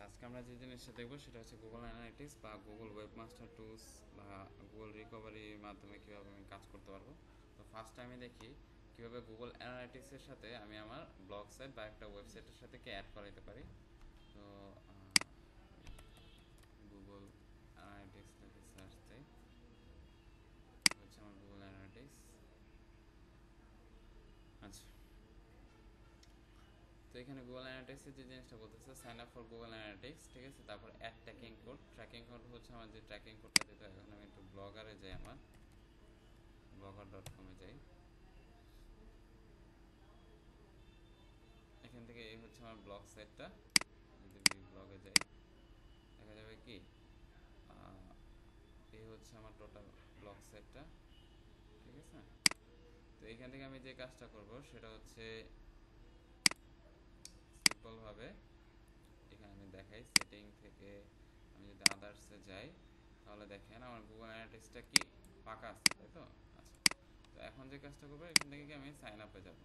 আজকে আমরা যে জিনিসটা দেখবো সেটা হচ্ছে গুগল অ্যানালিটিক্স বা গুগল ওয়েবমাস্টার টুলস বা গুগল রিকভারির মাধ্যমে কীভাবে আমি কাজ করতে পারবো। তো ফার্স্ট আমি দেখি কীভাবে গুগল অ্যানালিটিক্সের সাথে আমি আমার ব্লগ সাইট বা একটা ওয়েবসাইটের সাথে কি অ্যাড করাইতে পারি। তো গুগল অ্যানালিটিক্স থেকে সার্চ দিই, হচ্ছে আমার গুগল অ্যানালিটিক্স। আচ্ছা, তো এখানে গুগল অ্যানালিটিক্সের যে জিনিসটা বলতেছে sign up for Google analytics, ঠিক আছে। তারপর অ্যাড ট্র্যাকিং কোড হচ্ছে আমার যে ট্র্যাকিং কোডটা দিতে হয়। এখন আমি একটু ব্লগারে যাই, আমার blogger.com-এ যাই। এখান থেকে এই হচ্ছে আমার ব্লগ সাইটটা। যদি ব্লগে যাই দেখা যাবে কি এই হচ্ছে আমার টোটাল ব্লগ সাইটটা, ঠিক আছে। তো এখান থেকে আমি যে কাজটা করব সেটা হচ্ছে সিম্পলভাবে এখানে আমি দেখাই সেটিং থেকে আমি যদি আদার্সে যাই তাহলে দেখেন আমার গুগল অ্যানালিটিক্সটা কি ফাঁকা আছে, তাই তো। আচ্ছা, তো এখন যে কাজটা করবো এখান থেকে কি আমি সাইন আপে যাব।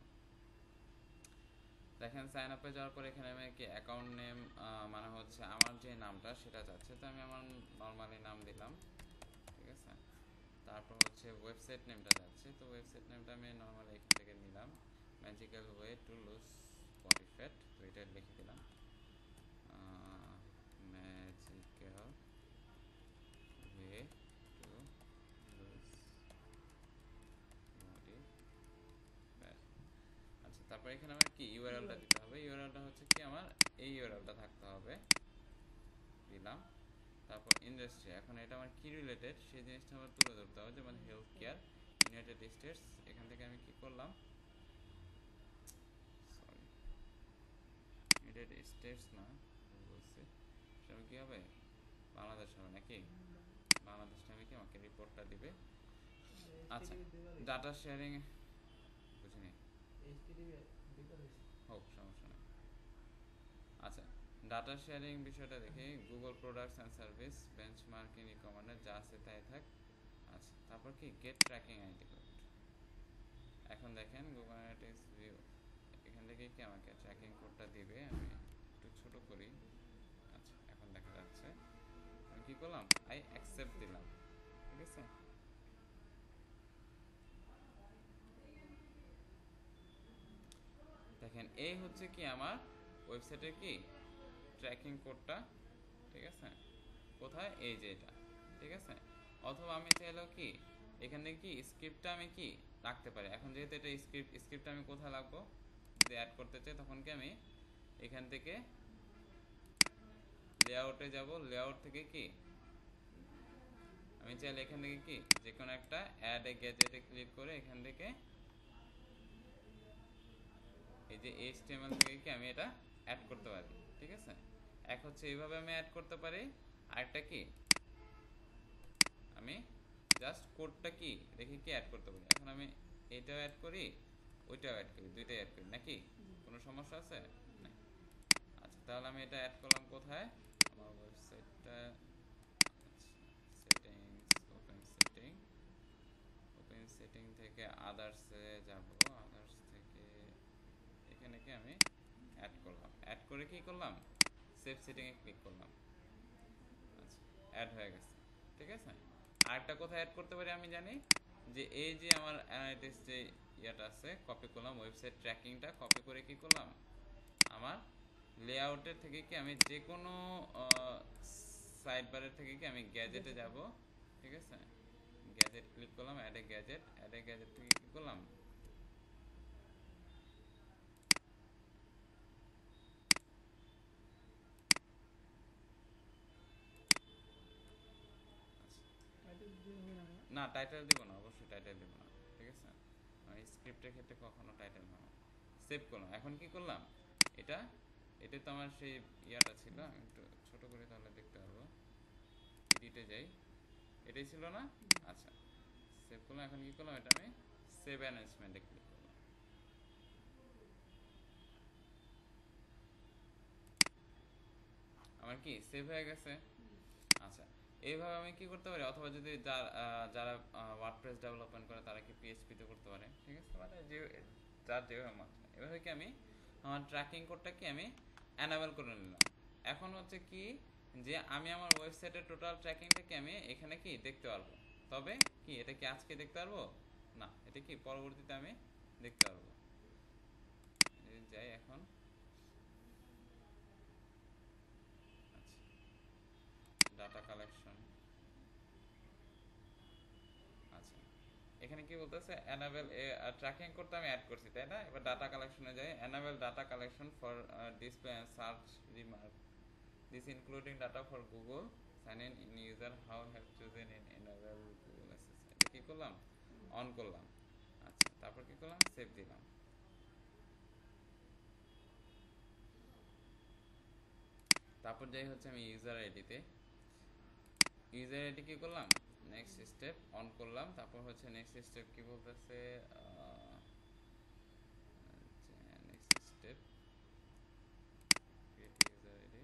দেখেন সাইন আপে যাওয়ার পর এখানে আমি কি অ্যাকাউন্ট নেম মানে হচ্ছে আমার যে নামটা সেটা চাচ্ছে, তো আমি আমার নর্মালি নাম দিলাম, ঠিক আছে। তারপর হচ্ছে ওয়েবসাইট নেমটা যাচ্ছে, তো ওয়েবসাইট নেমটা আমি নর্মালি এখান থেকে নিলাম, magical way to lose body fat, তো এটা লিখে দিলাম magical way to lose body fat. আচ্ছা, তারপর এখানে আমার কি ইউআরএলটা দিতে হবে। ইউআরএলটা হচ্ছে কি আমার এই ইউআরএলটা থাকতে হবে, দিলাম। তারপর ইন্ডাস্ট্রি, এখন এটা আমার কি রিলেটেড সেই জিনিসটা আমার তুলে ধরতে হবে, যেমন হেলথ কেয়ার ইউনাইটেড স্টেটস। এখান থেকে আমি কি করলাম, সরি ইউনাইটেড স্টেটস না বলছি, সেটা কি হবে বাংলাদেশ হবে নাকি, বাংলাদেশটা আমি কি আমাকে রিপোর্টটা দিবে। আচ্ছা, ডাটা শেয়ারিং বুঝিনি, হোক সমস্যা নেই। আচ্ছা, ডাটা শেয়ারিং বিষয়টা দেখি, Google products and service benchmarking recommended যা আছে তাই থাক। আচ্ছা, তারপর কি গেট ট্র্যাকিং আইডি কোড। এখন দেখেন গুগল অ্যানালিটিক্স ভিউ, এখান থেকে কি আমাকে ট্র্যাকিং কোডটা দিবে। আমি একটু ছোট করি। আচ্ছা, এখন দেখা যাচ্ছে। আমি কি করলাম, আই অ্যাকসেপ্ট দিলাম, ঠিক আছে। দেখেন এই হচ্ছে কি আমার ওয়েবসাইটের কি ট্র্যাকিং কোডটা, ঠিক আছে। কোথায়, এই যে এটা, ঠিক আছে। অথবা আমি চাইলেও কি এখান থেকে কি স্ক্রিপ্টটা আমি কি রাখতে পারি। এখন যেহেতু এটা স্ক্রিপ্টটা আমি কোথায় রাখবো, যদি অ্যাড করতে চাই তখন কি আমি এখান থেকে লেআউটে যাব, লেআউট থেকে কি আমি চাইলে এখান থেকে কি যে কোনো একটা অ্যাড এ গ্যাজেটে ক্লিক করে এখান থেকে এই যে HTML থেকে কি আমি এটা অ্যাড করতে পারি, ঠিক আছে। এক হচ্ছে এইভাবে আমি অ্যাড করতে পারি, আরেকটা কি আমি জাস্ট কোডটা কি দেখি কি অ্যাড করতে পারি। এখন আমি এটাও অ্যাড করি, ওইটাও অ্যাড করি, দুইটাই অ্যাড করি নাকি, কোনো সমস্যা আছে না। আচ্ছা, তাহলে আমি এটা অ্যাড করলাম কোথায়, আমার ওয়েবসাইটটা। সেটিংস, ওপেন সেটিং থেকে আদার্সে যাব, আদার্স থেকে এখানে কি আমি অ্যাড করলাম, অ্যাড করে কি করলাম সেভ সেটিংয়ে ক্লিক করলাম। আচ্ছা, অ্যাড হয়ে গেছে, ঠিক আছে। আরেকটা কোথায় অ্যাড করতে পারি আমি জানি, যে এই যে আমার অ্যানালিটিক্স যে ইয়েটা আছে কপি করলাম, ওয়েবসাইট ট্র্যাকিংটা কপি করে কি করলাম আমার লেআউটের থেকে কি আমি যে কোনো সাইড বারের থেকে কি আমি গ্যাজেটে যাব, ঠিক আছে। গ্যাজেট ক্লিক করলাম, add a gadget, add a gadget থেকে কি করলাম না টাইটেল দিব না, অবশ্যই টাইটেল দিব না, ঠিক আছে। আমি স্ক্রিপ্টের ক্ষেত্রে কখনো টাইটেল না, সেভ করলাম। এখন কি করলাম এটা, এটা তো আমার সেই ইয়াটা ছিল, আমি একটু ছোটো করে তাহলে দেখতে পারবো। এডিটে যাই, এটাই ছিল না। আচ্ছা, সেভ করলাম। এখন কি করলাম, এটা আমি সেভ অ্যানাউন্সমেন্টে ক্লিক করলাম। আমার কি সেভ হয়ে গেছে। আচ্ছা, এইভাবে আমি কি করতে পারি, অথবা যদি যারা ওয়ার্ডপ্রেস ডেভেলপমেন্ট করে তারা কি পিএইচপিতে করতে পারে, ঠিক আছে। মানে যে যার যেভাবে মাত্রা, এভাবে কি আমি আমার ট্র্যাকিং কোডটা কি আমি অ্যানাবেল করে নিলাম, এখন হচ্ছে কি যে আমি আমার ওয়েবসাইটের টোটাল ট্র্যাকিংটাকে আমি এখানে কি দেখতে পারবো। তবে কি এটা কি আজকে দেখতে পারবো না, এটা কি পরবর্তীতে আমি দেখতে পারবো। যাই এখন, আচ্ছা ডাটা কালেকশন, আচ্ছা এখানে কি বলতেছে এনাবেল ট্র্যাকিং করতে আমি অ্যাড করছি তাই না। এবার ডাটা কালেকশনে যাই, enable data collection for display and search remark this including data for Google sign in user how have chosen in enable Google assistant, এটা কি করলাম অন করলাম। আচ্ছা তারপর কি করলাম সেভ দিলাম। তারপর যাই হচ্ছে আমি ইউজার আইডিতে, ইউজার আইডি কি করলাম নেক্সট স্টেপ অন করলাম। তারপর হচ্ছে নেক্সট স্টেপ কি বলতেছে next step create user ID,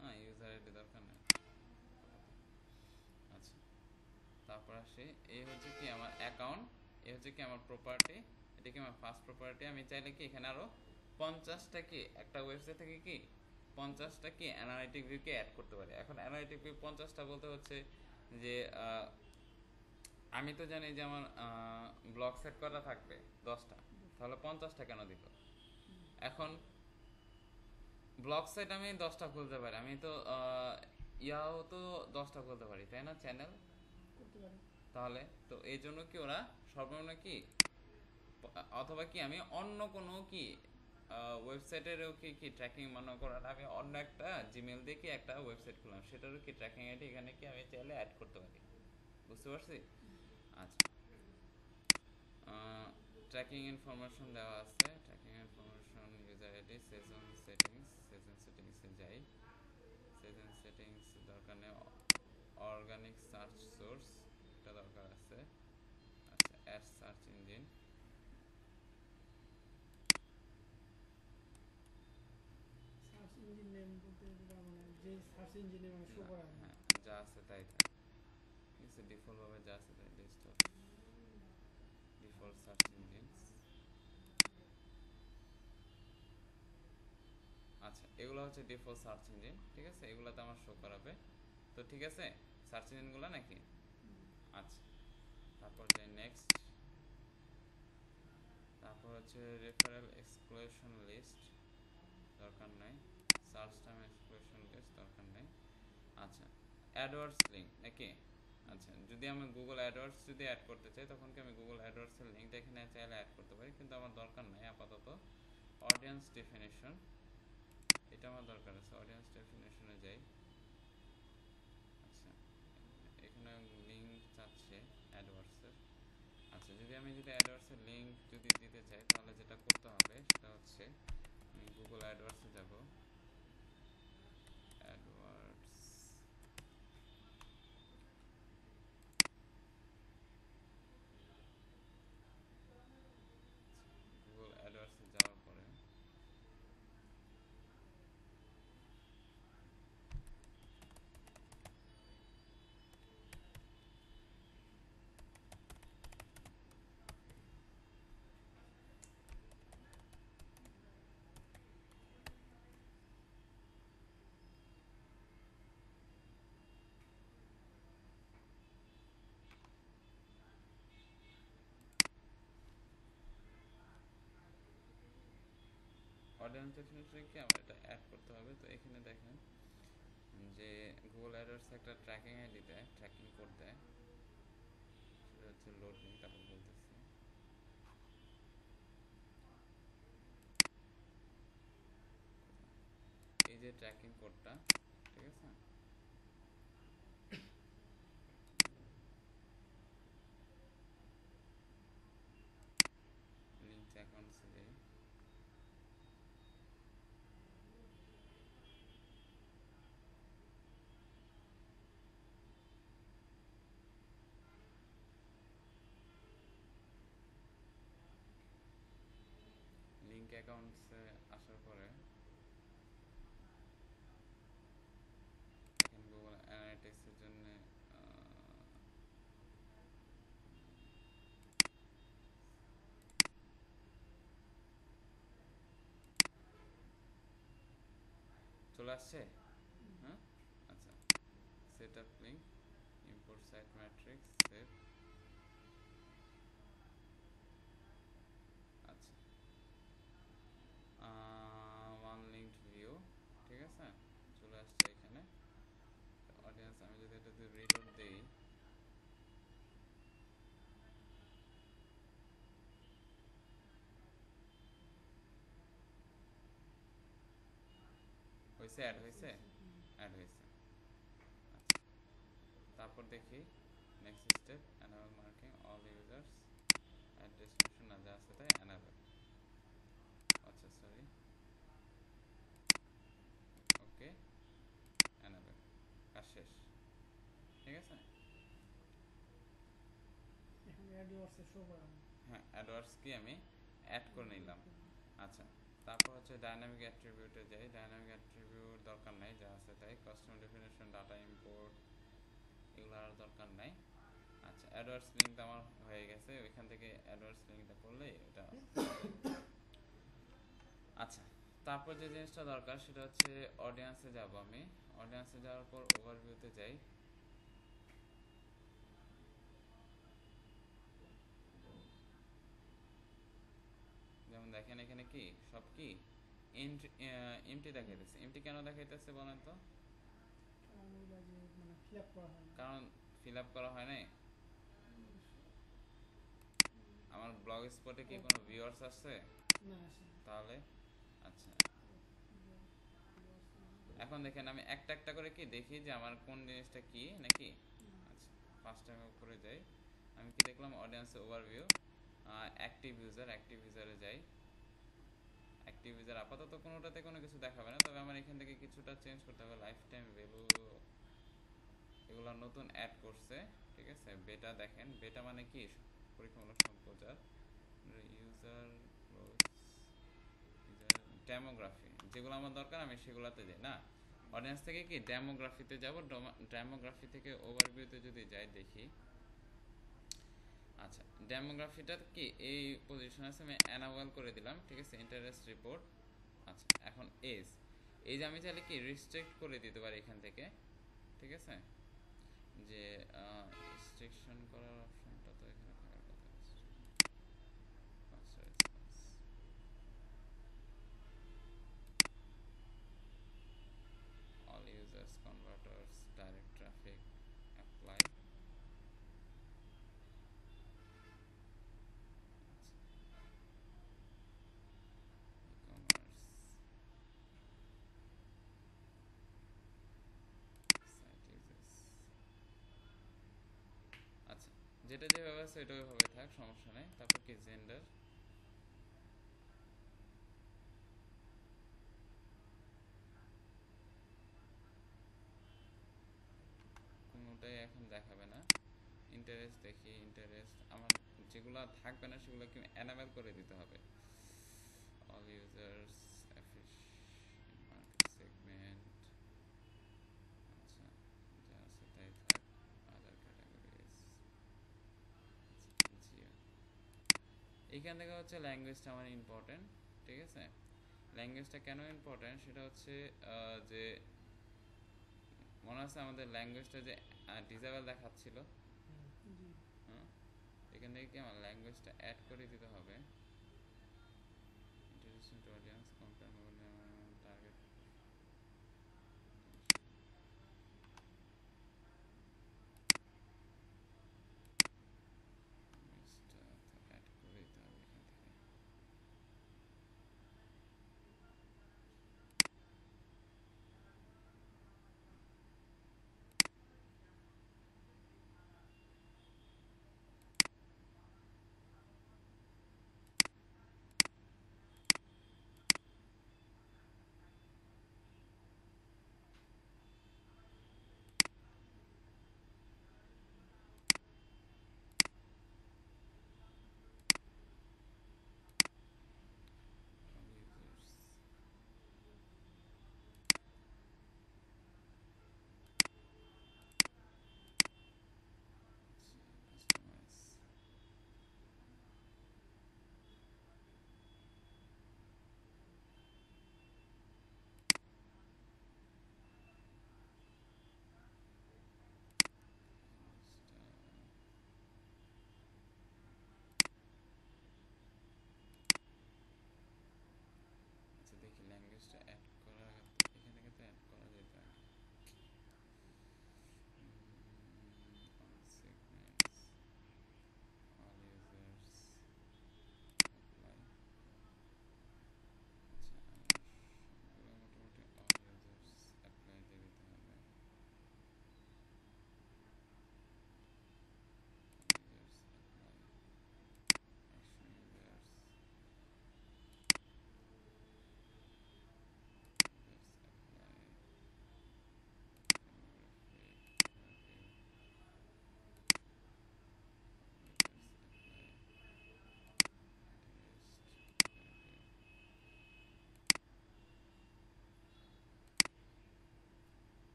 হ্যাঁ ইউজার আইডি দরকার নেই। আচ্ছা তারপর আসি এই হচ্ছে কি আমার অ্যাকাউন্ট, এই হচ্ছে কি আমার প্রপার্টি, এটা কি আমার ফার্স্ট প্রপার্টি। আমি চাইলে কি এখানে আরো 50টা কি একটা ওয়েবসাইট থেকে কি 50টা কি অ্যানালিটিক ভিউকে অ্যাড করতে পারি। এখন অ্যানালিটিক ভিউ 50টা বলতে হচ্ছে যে আমি তো জানি যে আমার ব্লগ সেট করা থাকবে 10টা, তাহলে 50টা কেন দিল। এখন ব্লগ সাইট আমি 10টা খুলতে পারি, আমি তো ইয়াও তো 10টা খুলতে পারি তাই না, চ্যানেল করতে পারি। তাহলে তো এই জন্য কি ওরা সর্বনিম্ন কি অথবা কি আমি অন্য কোনো কি ওয়েবসাইটেরও কি কি ট্র্যাকিং মনে করার আমি অন্য একটা জিমেল দিয়ে কি একটা ওয়েবসাইট খুললাম, সেটারও কি ট্র্যাকিং আইডি এখানে কি আমি চাইলে অ্যাড করতে পারি। বুঝতে পারছি। আচ্ছা ট্র্যাকিং ইনফরমেশন দেওয়া আছে, tracking information user ID session settings, session সেটিংসে যাই, সেশন সেটিংস দরকার নেই, অর্গানিক সার্চ সোর্স এটা দরকার আছে। আচ্ছা add search engine, search engine name বলতে যেটা মানে যে সার্চ ইঞ্জিনে মানে শো করা হয়। হ্যাঁ যা আছে তাই থাক, ঠিক আছে ডিফল্টভাবে যা আছে তাই, list of default search engines. আচ্ছা এগুলো হচ্ছে ডিফল্ট সার্চ ইঞ্জিন, ঠিক আছে এগুলোতে আমার শো করাবে। তো ঠিক আছে সার্চ ইঞ্জিনগুলো নাকি। আচ্ছা তারপর যাই নেক্সট, তারপর হচ্ছে রেফারেল এক্সক্লুশন লিস্ট দরকার নাই, সার্চ টাইম এক্সক্লুশন লিস্ট দরকার নেই। আচ্ছা অ্যাডওয়ার্ডস লিঙ্ক নাকি। আচ্ছা যদি আমি গুগল অ্যাডওয়ার্ডস যদি অ্যাড করতে চাই তখন কি আমি গুগল অ্যাডওয়ার্ডসের লিঙ্কটা এখানে চাইলে অ্যাড করতে পারি, কিন্তু আমার দরকার নাই আপাতত। অডিয়েন্স ডেফিনেশন এটা আমার দরকার আছে, অডিয়েন্স ডেফিনেশনে যাই। আচ্ছা এখানে লিঙ্ক চাচ্ছে অ্যাডওয়ার্ডসের। আচ্ছা যদি অ্যাডওয়ার্ডসের লিঙ্ক যদি দিতে চাই তাহলে যেটা করতে হবে সেটা হচ্ছে আমি গুগল অ্যাডওয়ার্ডসে যাব, অ্যাডওয়ার্ডস গুগল অ্যাডওয়ার্ডসে যাওয়ার পরে অডিয়েন্স ডেফিনেশনে কি আমার এটা অ্যাড করতে হবে। তো এখানে দেখেন যে গুগল অ্যাডওয়ার্ডস একটা ট্র্যাকিং আইডি দেয়, ট্র্যাকিং কোড দেয়, সেটা হচ্ছে লোড নিই তারপর বলতেছি। এই যে ট্র্যাকিং কোডটা, ঠিক আছে লিঙ্ক অ্যাকাউন্টসে যাই, লিঙ্ক অ্যাকাউন্টসে আসার পরে এখন গুগল অ্যানালিটিক্সের জন্য চলে আসছে? হ্যাঁ, আচ্ছা, set up link, import site matrix, save. আচ্ছা, ওয়ান লিঙ্কড ভিউ, ঠিক আছে, চলে আসছে এখানে। অডিয়েন্স আমি যদি এটাতে রিলোড দিই, হয়েছে, অ্যাড হয়েছে, অ্যাড হয়েছে। আচ্ছা, তারপর দেখি next step, enable marking all users at destination, না যা আছে তাই এনাবেল। আচ্ছা সরি, ওকে, এনাবেল, কাজ শেষ, ঠিক আছে। এখন অ্যাডওয়ার্ডসে শো করা হবে। হ্যাঁ, অ্যাডওয়ার্ডস কি আমি অ্যাড করে নিলাম। আচ্ছা, তারপর হচ্ছে ডাইনামিক অ্যাট্রিবিউটে যাই। ডাইনামিক অ্যাট্রিবিউট দরকার নাই, যা আছে তাই। কাস্টমার ডেফিনেশন, ডাটা ইম্পোর্ট, এগুলো আর দরকার নাই। আচ্ছা, অ্যাডওয়ার্ডস লিঙ্ক আমার হয়ে গেছে, ওইখান থেকে অ্যাডওয়ার্ডস লিঙ্কটা করলেই এটা। আচ্ছা, তারপর যে জিনিসটা দরকার সেটা হচ্ছে অডিয়েন্সে যাব আমি। অডিয়েন্সে যাওয়ার পর ওভারভিউতে যাই। যেমন দেখেন এখানে কি সব কি এমটি দেখাইতেছে। এমটি কেন দেখাইতেছে বলেন তো? কারণ ওইটা যে মানে ফিল আপ করা হয় না। কারণ ফিল আপ করা হয় নাই। আমার ব্লগ স্পটে কি কোনো ভিউয়ার্স আসছে? না, আসে না। তাহলে আচ্ছা, এখন দেখেন আমি একটা একটা করে কি দেখি যে আমার কোন জিনিসটা কি নাকি। আচ্ছা, ফার্স্ট টাইম উপরে যাই, আমি কি দেখলাম audience overview, active user, active ইউজারে যাই। অ্যাক্টিভ ইউজার আপাতত কোনোটাতে কোনো কিছু দেখাবে না, তবে আমার এখান থেকে কিছুটা চেঞ্জ করতে হবে। লাইফ টাইম ভ্যালু এগুলো নতুন অ্যাড করছে, ঠিক আছে। বেটা দেখেন, বেটা মানে কি পরীক্ষামূলক সম্প্রচার। ইউজার ডেমোগ্রাফি, যেগুলো আমার দরকার আমি সেগুলোতে যাই না। অডিয়েন্স থেকে কি ডেমোগ্রাফিতে যাব, ডেমোগ্রাফি থেকে ওভারভিউতে যদি যাই দেখি। আচ্ছা, ডেমোগ্রাফিটা কি এই পজিশন আছে, আমি অ্যানাবেল করে দিলাম, ঠিক আছে। Interest report. আচ্ছা, এখন এজ, এজ আমি চাইলে কি রেস্ট্রিক্ট করে দিতে পারি এখান থেকে, ঠিক আছে। যে রেস্ট্রিকশন করার অপশনটা তো এখানে থাকার কথা। All users, converters, direct traffic, apply. E-commerce, site users. আচ্ছা, যেটা যেভাবে আছে ওইটা ওইভাবে থাক, সমস্যা নেই। তারপর কি জেন্ডার, কোনোটাই এখন দেখাবে না। ইন্টারেস্ট দেখি, ইন্টারেস্ট আমার যেগুলো থাকবে না সেগুলো কি অ্যানাবেল করে দিতে হবে। অল ইউজার্স, মার্কেট সেগমেন্ট, আচ্ছা যা আছে তাই থাক। আদার ক্যাটাগরিজ, জিও। এইখান থেকে হচ্ছে ল্যাঙ্গুয়েজটা আমার ইম্পর্টেন্ট, ঠিক আছে। ল্যাঙ্গুয়েজটা কেন ইম্পর্টেন্ট সেটা হচ্ছে যে মনে আছে আমাদের ল্যাঙ্গুয়েজটা যে ডিসেবল দেখাচ্ছিল, জি। হ্যাঁ, এখান থেকে কি আমার ল্যাঙ্গুয়েজটা অ্যাড করে দিতে হবে। Introduction to audience, compare target, add করে দিতে হবে এখান থেকে।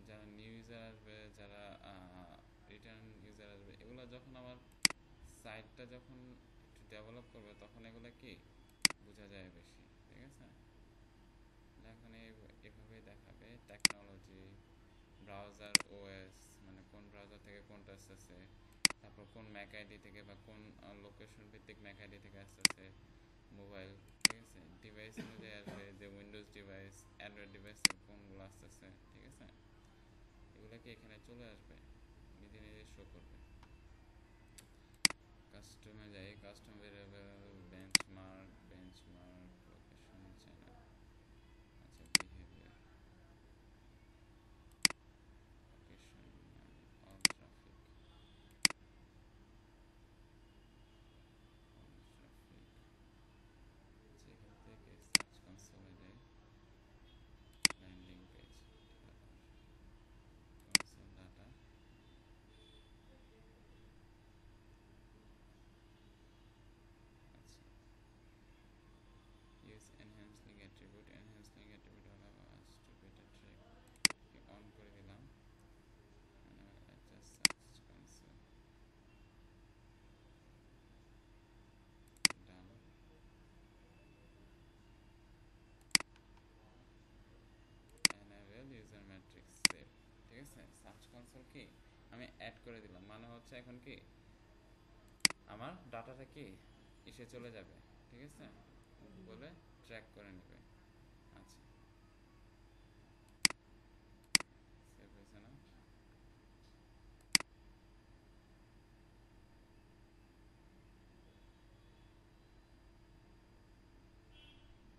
যারা নিউ ইউজার আসবে, যারা রিটার্ন ইউজার আসবে, এগুলো যখন আমার সাইটটা যখন একটু ডেভেলপ করবে তখন এগুলো কি বোঝা যায় বেশি, ঠিক আছে। এখন এভাবেই দেখাবে টেকনোলজি, ব্রাউজার ওএস, মানে কোন ব্রাউজার থেকে কোনটা আসতেছে, তারপর কোন ম্যাক আইডি থেকে বা কোন লোকেশন ভিত্তিক ম্যাক আইডি থেকে আসতেছে, মোবাইল, ঠিক আছে। ডিভাইস অনুযায়ী আসবে যে উইন্ডোজ ডিভাইস, অ্যান্ড্রয়েড ডিভাইস কোনগুলো আসতেছে, ঠিক আছে। এগুলো কি এখানে চলে আসবে, নিজে নিজে শো করবে। কাস্টমে যাই, custom variable, benchmark location channel, আচ্ছা বিহেভিয়ার, লোকেশন, অল ট্রাফিক, যেখান থেকে সার্চ কনসোলে যাই, ল্যান্ডিং পেজ, কনসোল ডাটা, আচ্ছা use enhance link attribute, enhance link attribute allow us to better track, on করে দিলাম, জাস্ট সার্চ কনসোল, ডান। enable user matrix save, ঠিক আছে। Search console কি আমি অ্যাড করে দিলাম, মানে হচ্ছে এখন কি আমার ডাটাটা কি এসে চলে যাবে, ঠিক আছে, বলে ট্র্যাক করে নেবে। আচ্ছা সেভ হয়েছে না?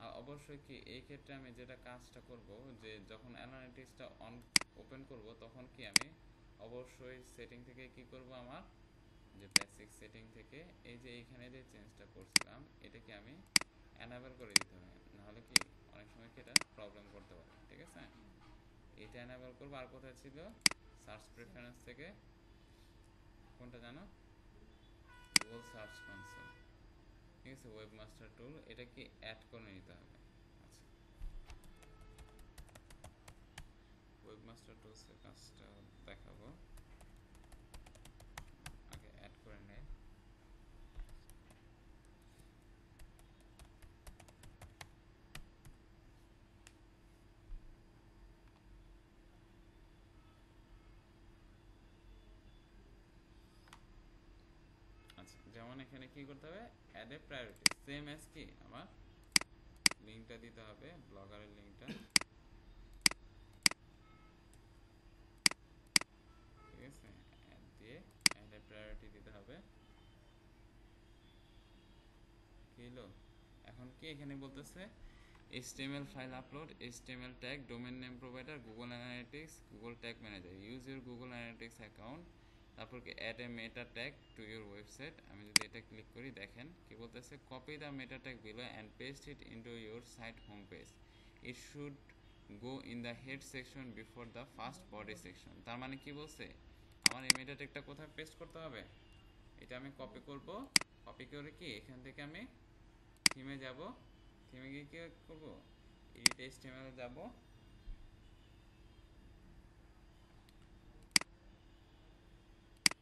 আর অবশ্যই কি এই ক্ষেত্রে আমি যেটা কাজটা করব, যে যখন অ্যানালিটিক্সটা অন ওপেন করব তখন কি আমি অবশ্যই সেটিং থেকে কি করব, আমার যে বেসিক সেটিং থেকে এই যে এইখানে যে চেঞ্জটা করছিলাম এটাকে আমি অ্যানাবেল করে দিতে হবে, নাহলে কি অনেক সময় কি এটা প্রবলেম করতে পারে, ঠিক আছে। এটা অ্যানাবেল করবো। আর কোথায় ছিল, সার্চ প্রেফারেন্স থেকে কোনটা জানো, গুগল সার্চ কনসোল, ঠিক আছে, ওয়েবমাস্টার টুল, এটা কি অ্যাড করে নিতে হবে। আচ্ছা ওয়েবমাস্টার টুলসের কাজটা দেখাবো, আগে অ্যাড করে নেই। আচ্ছা যেমন এখানে কি করতে হবে, add a priority, same as কি আমার লিঙ্কটা দিতে হবে, ব্লগারের লিঙ্কটা, ঠিক আছে। অ্যাড দিয়ে অ্যাড এ প্রায়োরিটি দিতে হবে। কি হলো, এখন কি এখানে বলতেছে HTML file upload, HTML tag, domain name provider, Google analytics, Google tag manager, use your Google analytics account, তারপর কি add a meta tag to your website. আমি যদি এটা ক্লিক করি, দেখেন কি বলতেছে, copy the meta tag below and paste it into your site home page, it should go in the head section before the first body section. তার মানে কি বলছে, আমার এই মেটা ট্যাগটা কোথায় পেস্ট করতে হবে, এটা আমি কপি করব, কপি করে কি এখান থেকে আমি থিমে যাব, থিমে গিয়ে কী করবো, এডিট HTML যাব,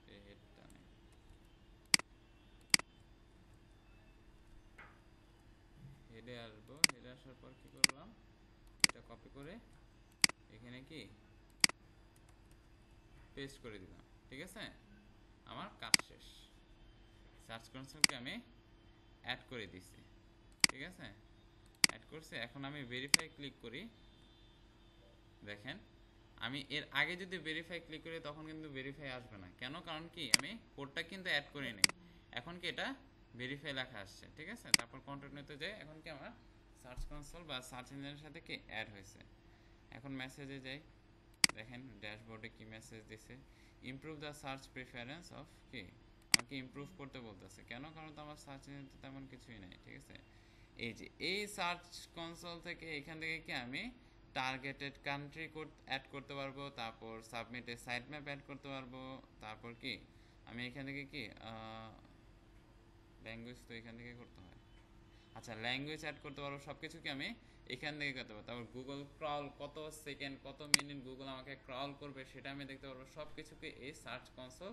হেডটা নেই, হেডে আসবো, হেডে আসার পর কী করলাম, এটা কপি করে এখানে কি পেস্ট করে দিলাম, ঠিক আছে, আমার কাজ শেষ। সার্চ কনসোলকে আমি অ্যাড করে দিছি, ঠিক আছে, অ্যাড করছে। এখন আমি ভেরিফাই ক্লিক করি, দেখেন আমি এর আগে যদি ভেরিফাই ক্লিক করি তখন কিন্তু ভেরিফাই আসবে না, কেন, কারণ কি আমি কোডটা কিন্তু অ্যাড করে নিই, এখন কি এটা ভেরিফাই লেখা আসছে, ঠিক আছে। তারপর কন্টিনিউতে যাই, এখন কি আমার সার্চ কনসোল বা সার্চ ইঞ্জিনের সাথে কি অ্যাড হয়েছে। এখন মেসেজে যাই, দেখেন ড্যাশবোর্ডে কি মেসেজ দিছে, improve the search preference of, কি আমাকে ইমপ্রুভ করতে বলতেছে, কেন, কারণ তো আমার সার্চ ইঞ্জিন তো তেমন কিছুই নাই, ঠিক আছে। এই যে এই সার্চ কনসোল থেকে এখান থেকে কি আমি টার্গেটেড কান্ট্রি কোড অ্যাড করতে পারবো, তারপর সাবমিটে সাইট ম্যাপ অ্যাড করতে পারবো, তারপর কি আমি এখান থেকে কি ল্যাঙ্গুয়েজ তো এখান থেকে করতে হয়, আচ্ছা ল্যাঙ্গুয়েজ অ্যাড করতে পারবো, সব কিছু কি আমি এখান থেকে করতে পারবো। তারপর গুগল ক্রাউল, কত সেকেন্ড কত মিনিট গুগল আমাকে ক্রাউল করবে সেটা আমি দেখতে পারবো। সব কিছুকে এই সার্চ কনসোল,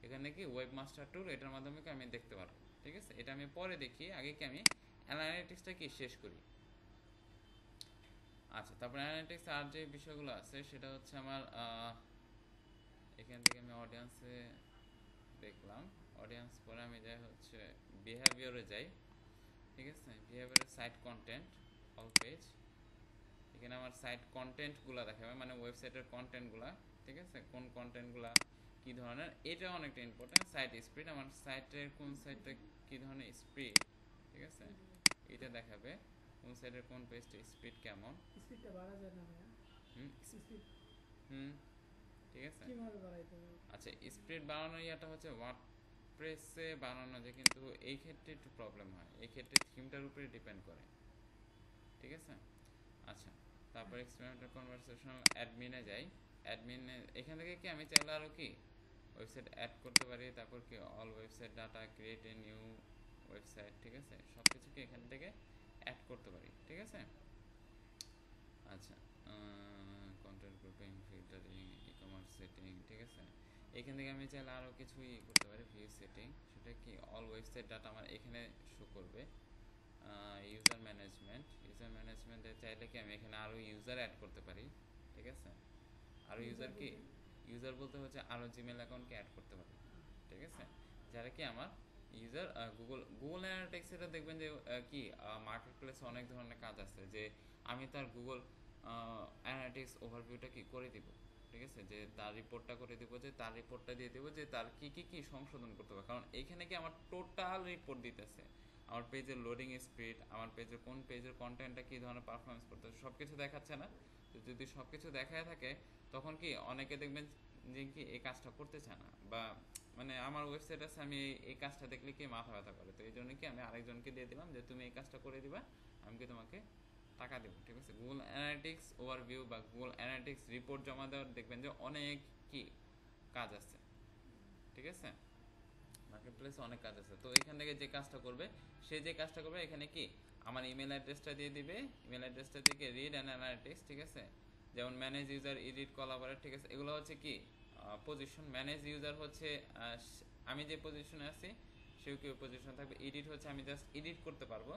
এখানে কি ওয়েবমাস্টার টুল, এটার মাধ্যমে কি আমি দেখতে পারবো। ঠিক আছে, এটা আমি পরে দেখি, আগে কি আমি অ্যানালিটিক্সটা কি শেষ করি। আচ্ছা, তারপর অ্যানালিটিক্স আর যে বিষয়গুলো আছে সেটা হচ্ছে আমার এখান থেকে আমি অডিয়েন্সে দেখলাম, অডিয়েন্স পরে আমি যাই হচ্ছে বিহেভিয়ারে যাই। ঠিক আছে, বিহেভিয়ারের সাইট কন্টেন্ট, অল পেজ, এখানে আমার সাইট কন্টেন্টগুলো দেখাবে, মানে ওয়েবসাইটের কন্টেন্টগুলো। ঠিক আছে, কোন কন্টেন্টগুলো কী ধরনের, এটা অনেকটা ইম্পর্টেন্ট। সাইট স্পিড, আমার সাইটের কোন সাইটটা কী ধরনের স্পিড, ঠিক আছে, এটা দেখাবে। কোন সাইটের কোন পেজটা স্পিড কেমন। স্পিডটা বাড়া যায় না ভাইয়া? হুম স্পিড হুম ঠিক আছে। কিভাবে বাড়াইতে হবে? আচ্ছা, স্পিড বাড়ানোর ইয়াটা হচ্ছে ওয়ার্ডপ্রেসে বানানো যায়, কিন্তু এই ক্ষেত্রে একটু প্রবলেম হয়, এই ক্ষেত্রে থিমটার উপরে ডিপেন্ড করে। ঠিক আছে, আচ্ছা, তারপর এক্সপেরিমেন্টাল কনভারসেশনাল অ্যাডমিনে যাই। অ্যাডমিনে এখান থেকে কি আমি চাইলে আরও কি ওয়েবসাইট অ্যাড করতে পারি। তারপর কি all website data, create a new website, ঠিক আছে, সব কিছুকে এখান থেকে অ্যাড করতে পারি। ঠিক আছে, আচ্ছা, content grouping, filtering, e commerce setting, ঠিক আছে, এখান থেকে আমি চাইলে আরও কিছু করতে পারি। ভিউ সেটিং, সেটা কি অল ওয়েবসাইট ডাটা আমার এখানে শো করবে। ইউজার ম্যানেজমেন্ট, ইউজার ম্যানেজমেন্টে চাইলে কি আমি এখানে আরও ইউজার অ্যাড করতে পারি। ঠিক আছে, আরও ইউজার কি, ইউজার বলতে হচ্ছে আরও জিমেল অ্যাকাউন্টকে অ্যাড করতে পারি। ঠিক আছে, যারা কি আমার ইউজার। গুগল অ্যানালিটিক্স, এটা দেখবেন যে কি মার্কেট প্লেসে অনেক ধরনের কাজ আছে, যে আমি তার গুগল অ্যানালিটিক্স ওভারভিউটা কি করে দিব। ঠিক আছে, যে তার রিপোর্টটা করে দিব, যে তার রিপোর্টটা দিয়ে দেবো যে তার কি কি কি সংশোধন করতে হবে, কারণ এইখানে কি আমার টোটাল রিপোর্ট দিতেছে। আমার পেজের লোডিং স্পিড, আমার পেজের কোন পেজের কন্টেন্টটা কী ধরনের পারফরমেন্স করতেছে, সব কিছু দেখাচ্ছে না। তো যদি সব কিছু দেখায় থাকে, তখন কি অনেকে দেখবেন যে কি এই কাজটা করতে চায় না, বা মানে আমার ওয়েবসাইট আছে, আমি এই কাজটা দেখলে কি মাথা ব্যথা করে। তো এই জন্য কি আমি আরেকজনকে দিয়ে দিলাম যে তুমি এই কাজটা করে দিবা, আমি কি তোমাকে টাকা দেবো। ঠিক আছে, গুগল অ্যানালিটিক্স ওভারভিউ বা গুগল অ্যানালিটিক্স রিপোর্ট জমা দেওয়ার দেখবেন যে অনেক কি কাজ আছে। ঠিক আছে, মার্কেট প্লেসে অনেক কাজ আছে। তো এখান থেকে যে কাজটা করবে, সে যে কাজটা করবে, এখানে কি আমার ইমেল অ্যাড্রেসটা দিয়ে দিবে। ইমেল অ্যাড্রেসটা থেকে রিড অ্যান্ড অ্যানালিটিক্স, ঠিক আছে, যেমন ম্যানেজ ইউজার, এডিট, কোলাবরেট, ঠিক আছে, এগুলো হচ্ছে কি পজিশন। ম্যানেজ ইউজার হচ্ছে আমি যে পজিশনে আছি সেও কি ওই পজিশন থাকবে। এডিট হচ্ছে আমি জাস্ট এডিট করতে পারবো।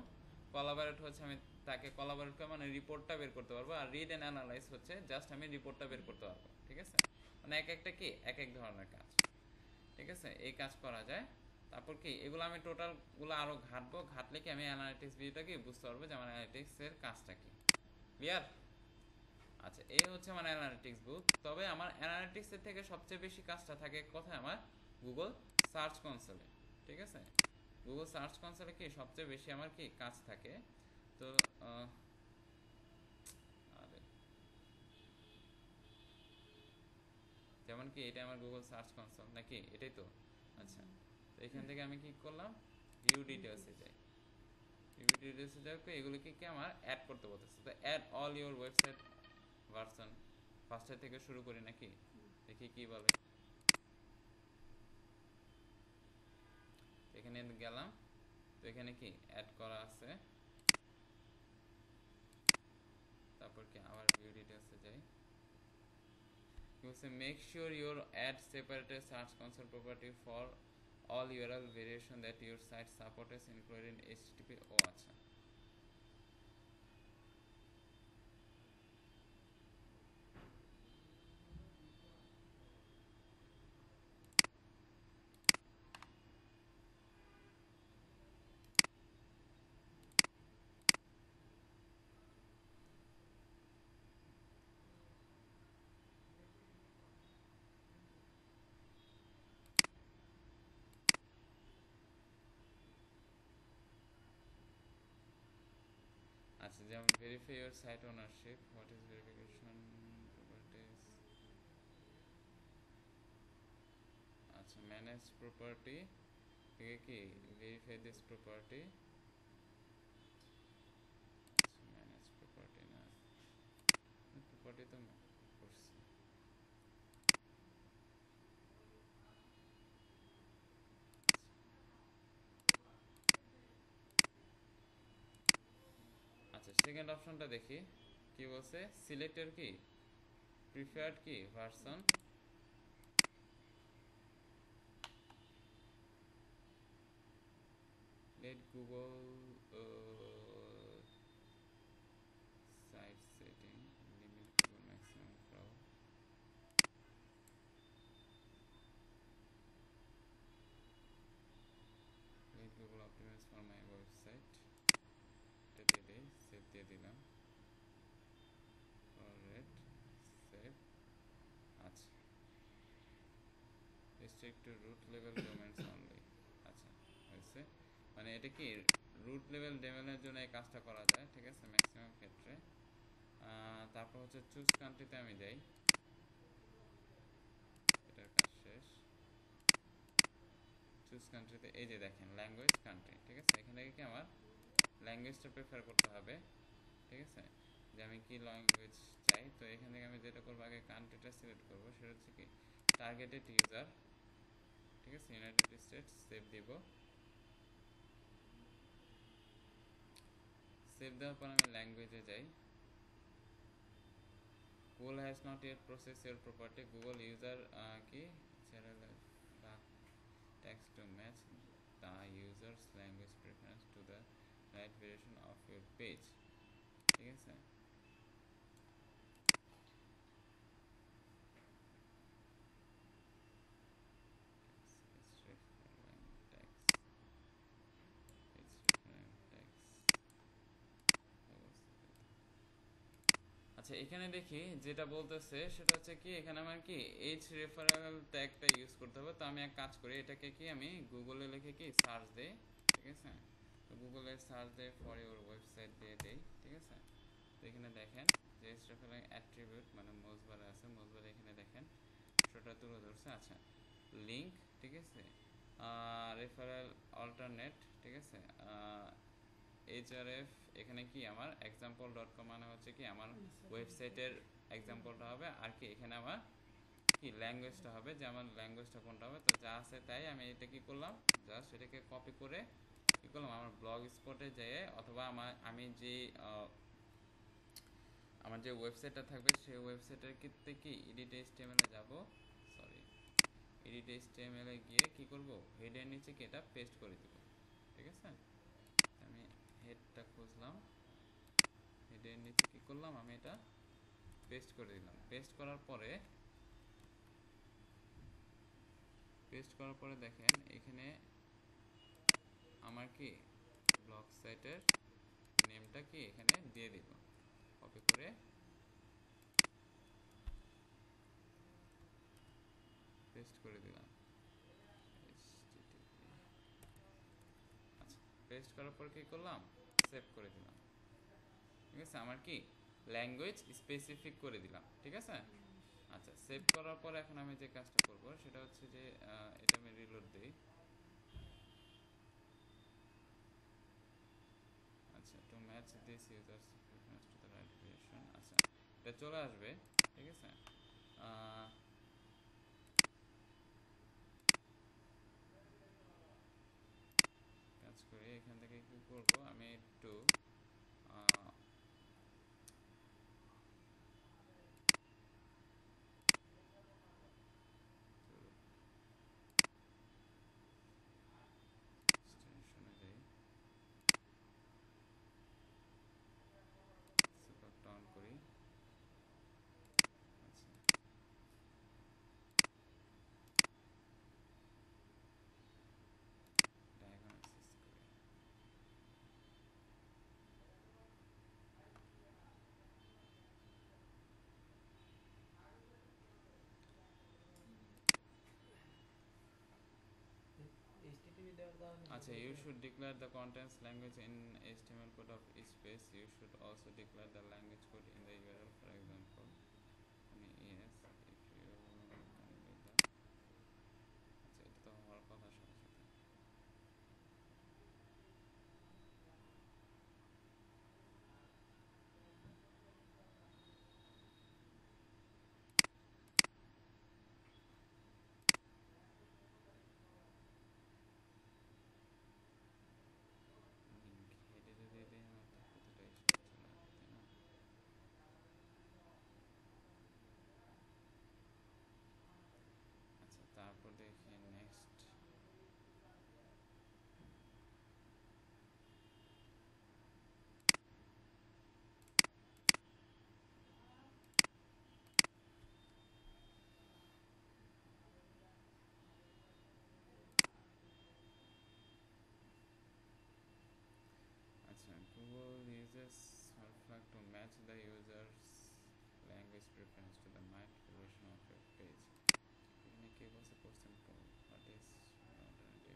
কোলাবরেট হচ্ছে আমি তাকে কোলাবরেট করে মানে রিপোর্টটা বের করতে পারবো। আর রিড অ্যান্ড অ্যানালাইজ হচ্ছে জাস্ট আমি রিপোর্টটা বের করতে পারবো। ঠিক আছে, মানে এক একটা কি এক এক ধরনের কাজ। ঠিক আছে, এই কাজ করা যায়। তারপর কি এগুলো আমি টোটালগুলো আরও ঘাটবো, ঘাটলে কি আমি অ্যানালিটিক্স ভিউটা কি বুঝতে পারবো যে আমার অ্যানালিটিক্সের কাজটা কি। ক্লিয়ার? আচ্ছা, এই হচ্ছে আমার অ্যানালিটিক্স বুক। তবে আমার অ্যানালিটিক্সের থেকে সবচেয়ে বেশি কাজটা থাকে কোথায়, আমার গুগল সার্চ কনসোলে। ঠিক আছে, গুগল সার্চ কনসোলে কি সবচেয়ে বেশি আমার কি কাজ থাকে। তো আরে যেমন কি এটা আমার গুগল সার্চ কনসোল নাকি, এটাই তো। আচ্ছা, তো এখান থেকে আমি কি করলাম, ভিউ ডিটেলসে যাই। ভিউ ডিটেলসে যাই, এগুলোকে কি আমার অ্যাড করতে বলতেছে। তো add all your website version, ফার্স্টের থেকে শুরু করি নাকি, দেখি কি বলে। এখানে গেলাম, তো এখানে কি অ্যাড করা আছে। তারপর কি আবার ভিউ ডিটেলসে যাই। You say make sure your add separated search console property for all URL variation that your site supports including HTTP. ও আচ্ছা, আচ্ছা, যেমন verify your site ownership, what is verification properties, আচ্ছা manage property থেকে কি verify this property, আচ্ছা manage property না, property তো করছি। আচ্ছা, সে সেকেন্ড অপশনটা দেখি কি বলছে, সিলেক্টের কি প্রিফার্ড কি version, let Google site setting limit Google maximum crowd, let Google optimise for my website, এটা দিয়ে দিই, সেভ দিয়ে দিলাম, ফরওয়ার্ড সেভ। আচ্ছা, restrict to root level domains only. আচ্ছা হয়েছে, মানে এটা কি রুট লেভেল ডোমেইনের জন্য এই কাজটা করা যায়, ঠিক আছে ম্যাক্সিমাম ক্ষেত্রে। তারপর হচ্ছে চুজ কান্ট্রিতে আমি যাই, এটার কাজ শেষ। চুজ কান্ট্রিতে এই যে দেখেন ল্যাঙ্গুয়েজ কান্ট্রি, ঠিক আছে এখান থেকে কি আমার ল্যাঙ্গুয়েজটা প্রেফার করতে হবে, ঠিক আছে যে আমি কি ল্যাঙ্গুয়েজ চাই। তো এখান থেকে আমি যেটা করবো আগে কান্ট্রিটা সিলেক্ট করবো, সেটা হচ্ছে কি টার্গেটেড ইউজার, ঠিক আছে ইউনাইটেড স্টেটস, সেভ দিব। সেভ দেওয়ার পর আমি ল্যাঙ্গুয়েজে যাই, Google has not yet process your property, Google user কি text to match the user's language preference to the right version of your page, ঠিক আছে। আচ্ছা এখানে দেখি যেটা বলতেছে সেটা হচ্ছে কি এখানে আমার কি এইচ রেফারেল ট্যাগটা ইউজ করতে হবে। তো আমি এক কাজ করি, এটাকে কি আমি গুগলে লিখে কি সার্চ দেই, ঠিক আছে তো গুগলে সার্চ দিয়ে ফর ইউর ওয়েবসাইট দিয়ে দেই, ঠিক আছে। তো এখানে দেখেন যে এইচ রেফারেল অ্যাট্রিবিউট মানে মোজবারে আছে, মোজবারে এখানে দেখেন সেটা তুলে ধরছে। আচ্ছা লিঙ্ক, ঠিক আছে রেফারেল অল্টারনেট, ঠিক আছে এইচআরএফ, এখানে কি আমার example.com মানে হচ্ছে কি আমার ওয়েবসাইটের এক্সাম্পলটা হবে, আর কি এখানে আমার কি ল্যাঙ্গুয়েজটা হবে, যে আমার ল্যাঙ্গুয়েজটা কোনটা হবে। তো যা আছে তাই আমি এটা কি করলাম, জাস্ট এটাকে কপি করে কি করলাম আমার ব্লগ স্পটে যেয়ে, অথবা আমি যে আমার যে ওয়েবসাইটটা থাকবে সেই ওয়েবসাইটের ক্ষেত্রে কি এডিট এইচটিএমএল এ যাব, সরি এডিট এইচটিএমএল এ গিয়ে কি করব হেডের নিচে কি এটা পেস্ট করে দিব, ঠিক আছে। আমি হেডটা খুঁজলাম, হেডের নিচে কি করলাম আমি এটা পেস্ট করে দিলাম। পেস্ট করার পরে দেখেন এখানে আমার কি ব্লগ সাইটের নেমটা কি এখানে দিয়ে দিব, কপি করে পেস্ট করে দিলাম। আচ্ছা পেস্ট করার পর কি করলাম, সেভ করে দিলাম, ঠিক আছে আমার কি ল্যাঙ্গুয়েজ স্পেসিফিক করে দিলাম, ঠিক আছে। আচ্ছা সেভ করার পর এখন আমি যে কাজটা করব সেটা হচ্ছে যে এটা আমি রিলোড দিই। আচ্ছা to match this users preference to the right version, আচ্ছা এটা চলে আসবে, ঠিক আছে। কাজ করি এখান থেকে কি করব, আমি একটু এক্সটেনশনে যাই, সুপারটা অন করি, আচ্ছা ডায়াগ্রাম অ্যাক্সেস করি। HTTP দেওয়ার কারণে আচ্ছা you should declare the contents language in HTML code of each page. You should also declare the language code in the URL. For example, yes, if you convey the, আচ্ছা এটা তো হওয়ার কথা সাথে সাথে। লিঙ্ক হেডে যদি দিই আমার তো কতটা স্পেস চলে changes small flag to match the user's language preference to the might version of your page. এখানে কে বলছে question code what is alternative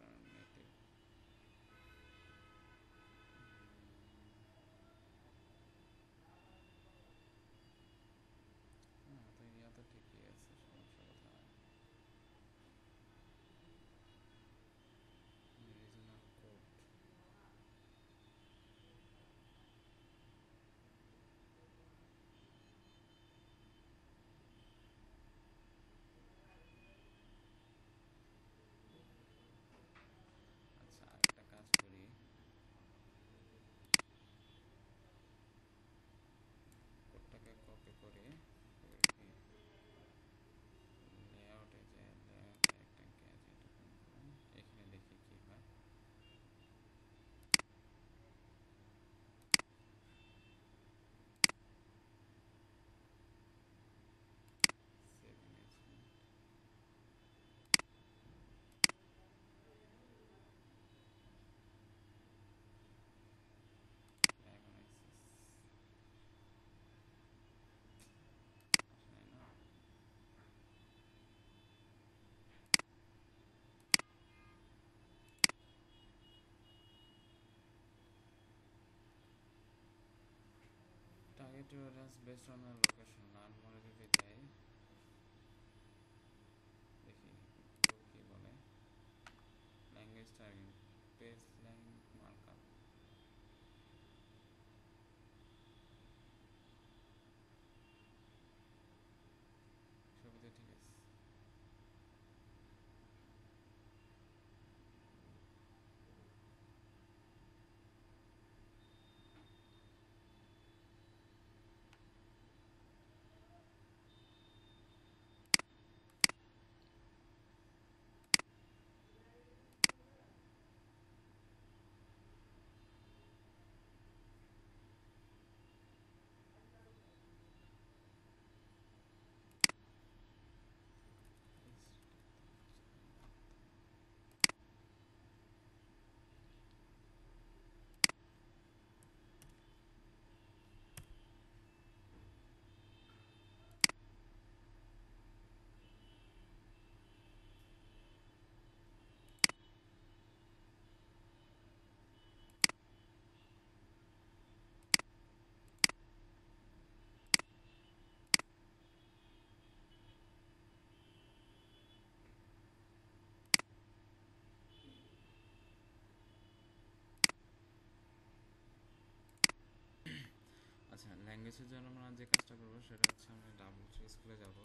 alternative হ্যাঁ তো ইয়া তো ঠিকই আছে সমস্যা কোথায় রিজনাল কোড আচ্ছা আরেকটা কাজ করি কোডটাকে কপি করে লেআউটে যে লেআউটে একটা গ্যাজেট ওপেন করুন এখানে দেখি কি হয় সেভ ইমেজ এখন আসলে না target your audience based on a location নানমরে যদি যাই দেখি Google কি বলে ল্যাঙ্গুয়েজ টার্গেট পেজ ল্যাঙ্গ মার্কআপ সবই তো ঠিক আছে আচ্ছা ল্যাঙ্গুয়েজের জন্য আমরা যে কাজটা করবো সেটা হচ্ছে আমরা ডাবল ট্রি স্কুলে যাব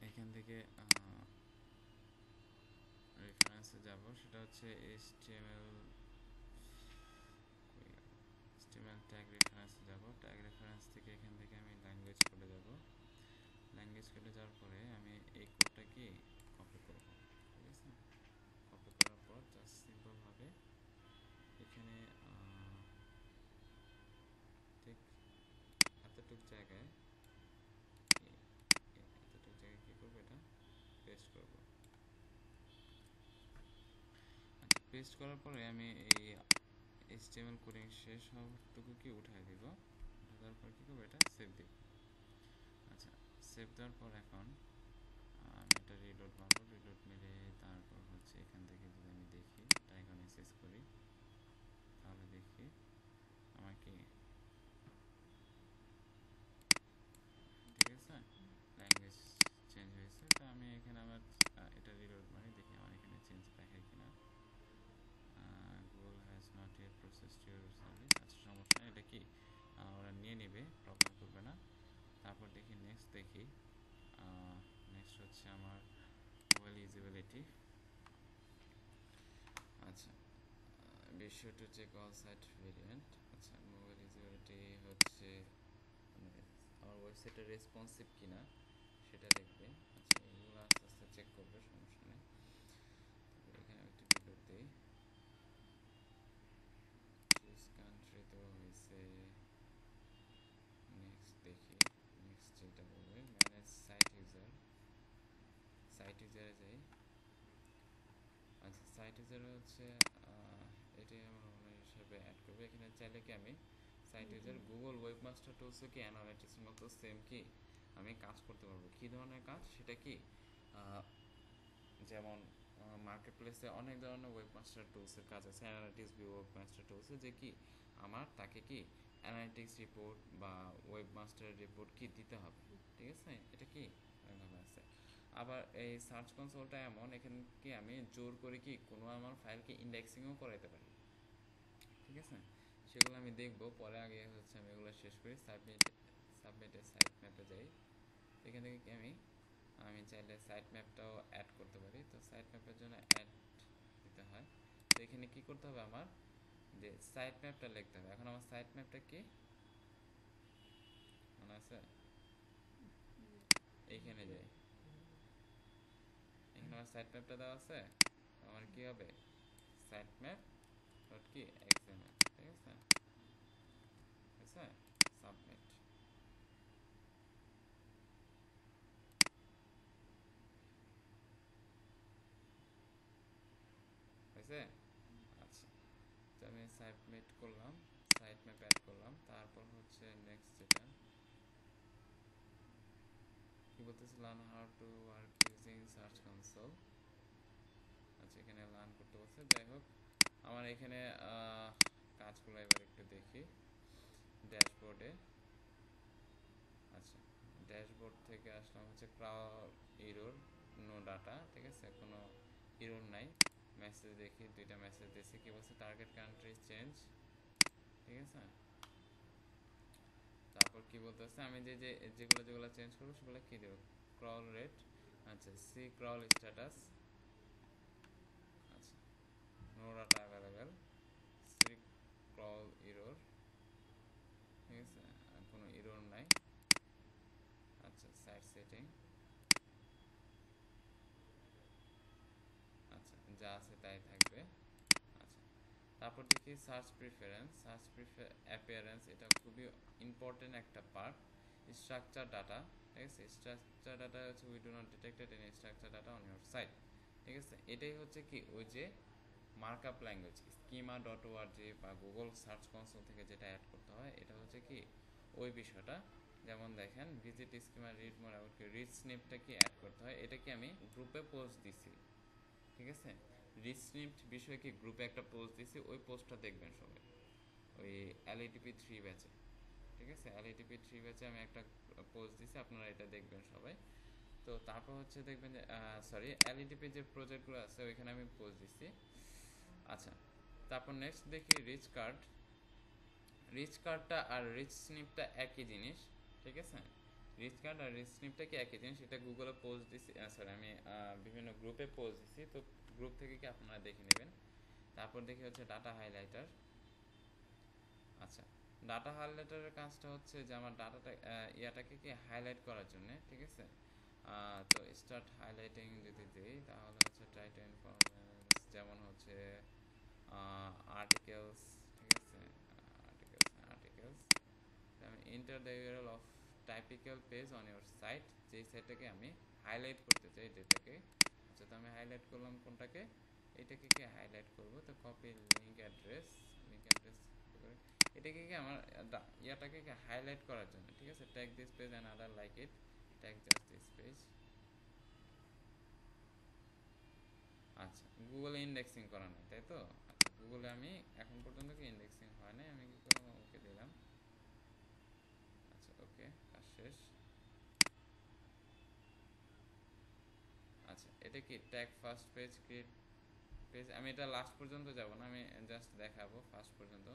এখান থেকে রেফারেন্সে যাব সেটা হচ্ছে HTML ট্যাগ রেফারেন্সে যাব ট্যাগ রেফারেন্স থেকে এখান থেকে আমি ল্যাঙ্গুয়েজ কোডে যাব ল্যাঙ্গুয়েজ কোডে যাওয়ার পরে আমি এই কোডটাকে কপি করব ঠিক আছে কপি করার পর জাস্ট সিম্পলভাবে এখানে ঠিক এতটুক জায়গায় কী করবো এটা পেস্ট করব আচ্ছা পেস্ট করার পরে আমি এই HTML কোডিং শেষ হওয়াটুকু কি উঠাই দিব উঠে দেওয়ার পর কী করবো এটা সেভ দিব আচ্ছা সেভ দেওয়ার পর এখন আমি এটা রিলোড মারবো রিলোড মেরে তারপর হচ্ছে এখান থেকে যদি আমি দেখি এটা এখন এসএস করি তাহলে দেখি আমার কি ঠিক আছে ল্যাঙ্গুয়েজ চেঞ্জ হয়েছে তো আমি এখানে আমার এটা রিলোড মারি দেখি আমার এখানে চেঞ্জ দেখায় কিনা Google has not yet processed your service আচ্ছা সমস্যা নেই এটা কি ওরা নিয়ে নেবে প্রবলেম করবে না তারপর দেখি নেক্সট দেখি নেক্সট হচ্ছে আমার মোবাইল ইউজিবিলিটি আচ্ছা বিষয়টা হচ্ছে কল সাইট ভেরিয়েন্ট আচ্ছা মোবাইল ইউজিবিলিটি হচ্ছে মানে আমার ওয়েবসাইটে রেসপন্সিভ কিনা সেটা দেখবে আচ্ছা এগুলো আস্তে আস্তে চেক করবে সমস্যা নেই এখানে একটু রিলোড দিই চুজ কান্ট্রি তো হয়েছে নেক্সট দেখি নেক্সট যেটা বলবে সাইট ইউজারে যাই। আচ্ছা, সাইট ইউজারে হচ্ছে এটাই আমার ওনার হিসাবে অ্যাড করবো। এখানে চাইলে কি আমি সাইট ইউজার গুগল ওয়েবমাস্টার টুলসে কি অ্যানালাইটিক্সের মতো সেম কি আমি কাজ করতে পারবো। কী ধরনের কাজ সেটা কি, যেমন মার্কেট প্লেসে অনেক ধরনের ওয়েবমাস্টার টুলসের কাজ আছে, অ্যানালিটিক্স ভিউ ওয়েবমাস্টার টুলসে, যে কি আমার তাকে কি অ্যানালিটিক্স রিপোর্ট বা ওয়েবমাস্টার রিপোর্ট কি দিতে হবে, ঠিক আছে, এটা কি অনেকভাবে আছে। আবার এই সার্চ কনসোলটা এমন, এখানে কি আমি জোর করে কি কোনো আমার ফাইলকে ইন্ডেক্সিংও করাইতে পারি, ঠিক আছে, সেগুলো আমি দেখবো পরে। আগে হচ্ছে আমি এগুলো শেষ করি। সাবমিটে সাইট ম্যাপে যাই। এখান থেকে কি আমি চাইলে সাইট ম্যাপটাও অ্যাড করতে পারি। তো সাইট ম্যাপের জন্য অ্যাড দিতে হয়। তো এখানে কি করতে হবে, আমার যে সাইট ম্যাপটা লিখতে হবে। এখন আমার সাইট ম্যাপটা কি মনে আছে, এইখানে যাই, এখানে আমার সাইট ম্যাপটা দেওয়া আছে। আমার কি হবে, সাইট ম্যাপ ডট কি এক্সএমএল, ঠিক আছে, সাবমিট। হয়েছে? আচ্ছা, তো আমি সাবমিট করলাম, সাইট ম্যাপ অ্যাড করলাম। তারপর হচ্ছে নেক্সট যেটা কি বলতেছে, learn how to work using search console. আচ্ছা, এখানে লার্ন করতে বলছে। যাই হোক, আমার এখানে কাজগুলো এবার একটু দেখি ড্যাশবোর্ডে। আচ্ছা, ড্যাশবোর্ড থেকে আসলাম হচ্ছে ক্রাউড ইরোর, নো ডাটা, ঠিক আছে, কোনো ইরোর নাই। মেসেজ দেখি, দুইটা মেসেজ দিয়েছি। কি বলছে, টার্গেট কান্ট্রি চেঞ্জ, ঠিক আছে। তারপর কি বলতেছে, আমি যেগুলো চেঞ্জ করবো সেগুলো কি দেবো, ক্রাউল রেট, আচ্ছা, সি ক্রাউল স্ট্যাটাস, আচ্ছা, no data available, see crawl error, ঠিক আছে, কোনো ইরোর নাই। আচ্ছা, সাইট সেটিং, আচ্ছা, যা আছে তাই থাকবে। আচ্ছা, তারপর দেখি সার্চ প্রিফারেন্স, অ্যাপিয়ারেন্স, এটা খুবই ইম্পর্টেন্ট একটা পার্ট। স্ট্রাকচার ডাটা, ঠিক আছে, স্ট্রাকচার ডাটা হচ্ছে we do not detected any structure data on your site, ঠিক আছে। এটাই হচ্ছে কি ওই যে markup language schema dot org বা গুগল সার্চ কনসোল থেকে যেটা অ্যাড করতে হয়, এটা হচ্ছে কি ওই বিষয়টা। যেমন দেখেন, visit schema read more about, rich স্নিপটা কি অ্যাড করতে হয়, এটা কি আমি গ্রুপে পোস্ট দিছি, ঠিক আছে। রিচ স্নিপড বিষয়ে কি গ্রুপে একটা পোস্ট দিছি, ওই পোস্টটা দেখবেন সবাই, ওই এলইটিপি 3 ব্যাচে, ঠিক আছে, এলইটিপি 3 ব্যাচে আমি একটা পোস্ট দিছি, আপনারা এটা দেখবেন সবাই। তো তারপর হচ্ছে দেখবেন যে সরি, এলইটিপি যে প্রজেক্টগুলো আছে ওইখানে আমি পোস্ট দিছি। আচ্ছা, তারপর নেক্সট দেখি রিচ কার্ড। রিচ কার্ডটা আর রিচ স্নিপটা একই জিনিস, ঠিক আছে। রিচ কার্ড আর রিচ স্নিপটা কি একই জিনিস, এটা গুগলে পোস্ট দিছি, সরি আমি বিভিন্ন গ্রুপে পোস্ট দিছি, তো গ্রুপ থেকে কি আপনারা দেখে নেবেন। তারপর দেখি হচ্ছে ডাটা হাইলাইটার। আচ্ছা, ডাটা হাইলাইটারের কাজটা হচ্ছে যে আমার ডাটাটা ইয়াটাকে কি হাইলাইট করার জন্য, ঠিক আছে। তো স্টার্ট হাইলাইটিং যদি দিই তাহলে হচ্ছে ট্রাই টু ইনফরমেন্স, যেমন হচ্ছে আর্টিকেলস, ঠিক আছে, আর্টিকেলস। আমি enter the URL of typical page on your site, যেই সাইটটাকে আমি হাইলাইট করতে চাই যেটাকে। আচ্ছা, তো আমি হাইলাইট করলাম কোনটাকে, এটাকে কি হাইলাইট করব। তো কপি লিঙ্ক অ্যাড্রেস, এটাকে কি আমার ইয়াটাকে কি হাইলাইট করার জন্য, ঠিক আছে। Tag this page and other like it, tag just this page. আচ্ছা, গুগলে ইন্ডেক্সিং করা নাই, তাই তো। আচ্ছা, গুগলে আমি এখন পর্যন্ত কি ইন্ডেক্সিং হয় নাই, আমি কি করলাম, ওকে দিলাম। আচ্ছা, ওকে, কাজ শেষ। আচ্ছা, এটা কি tag first page, create page, আমি এটা লাস্ট পর্যন্ত যাব না, আমি জাস্ট দেখাবো ফার্স্ট পর্যন্ত।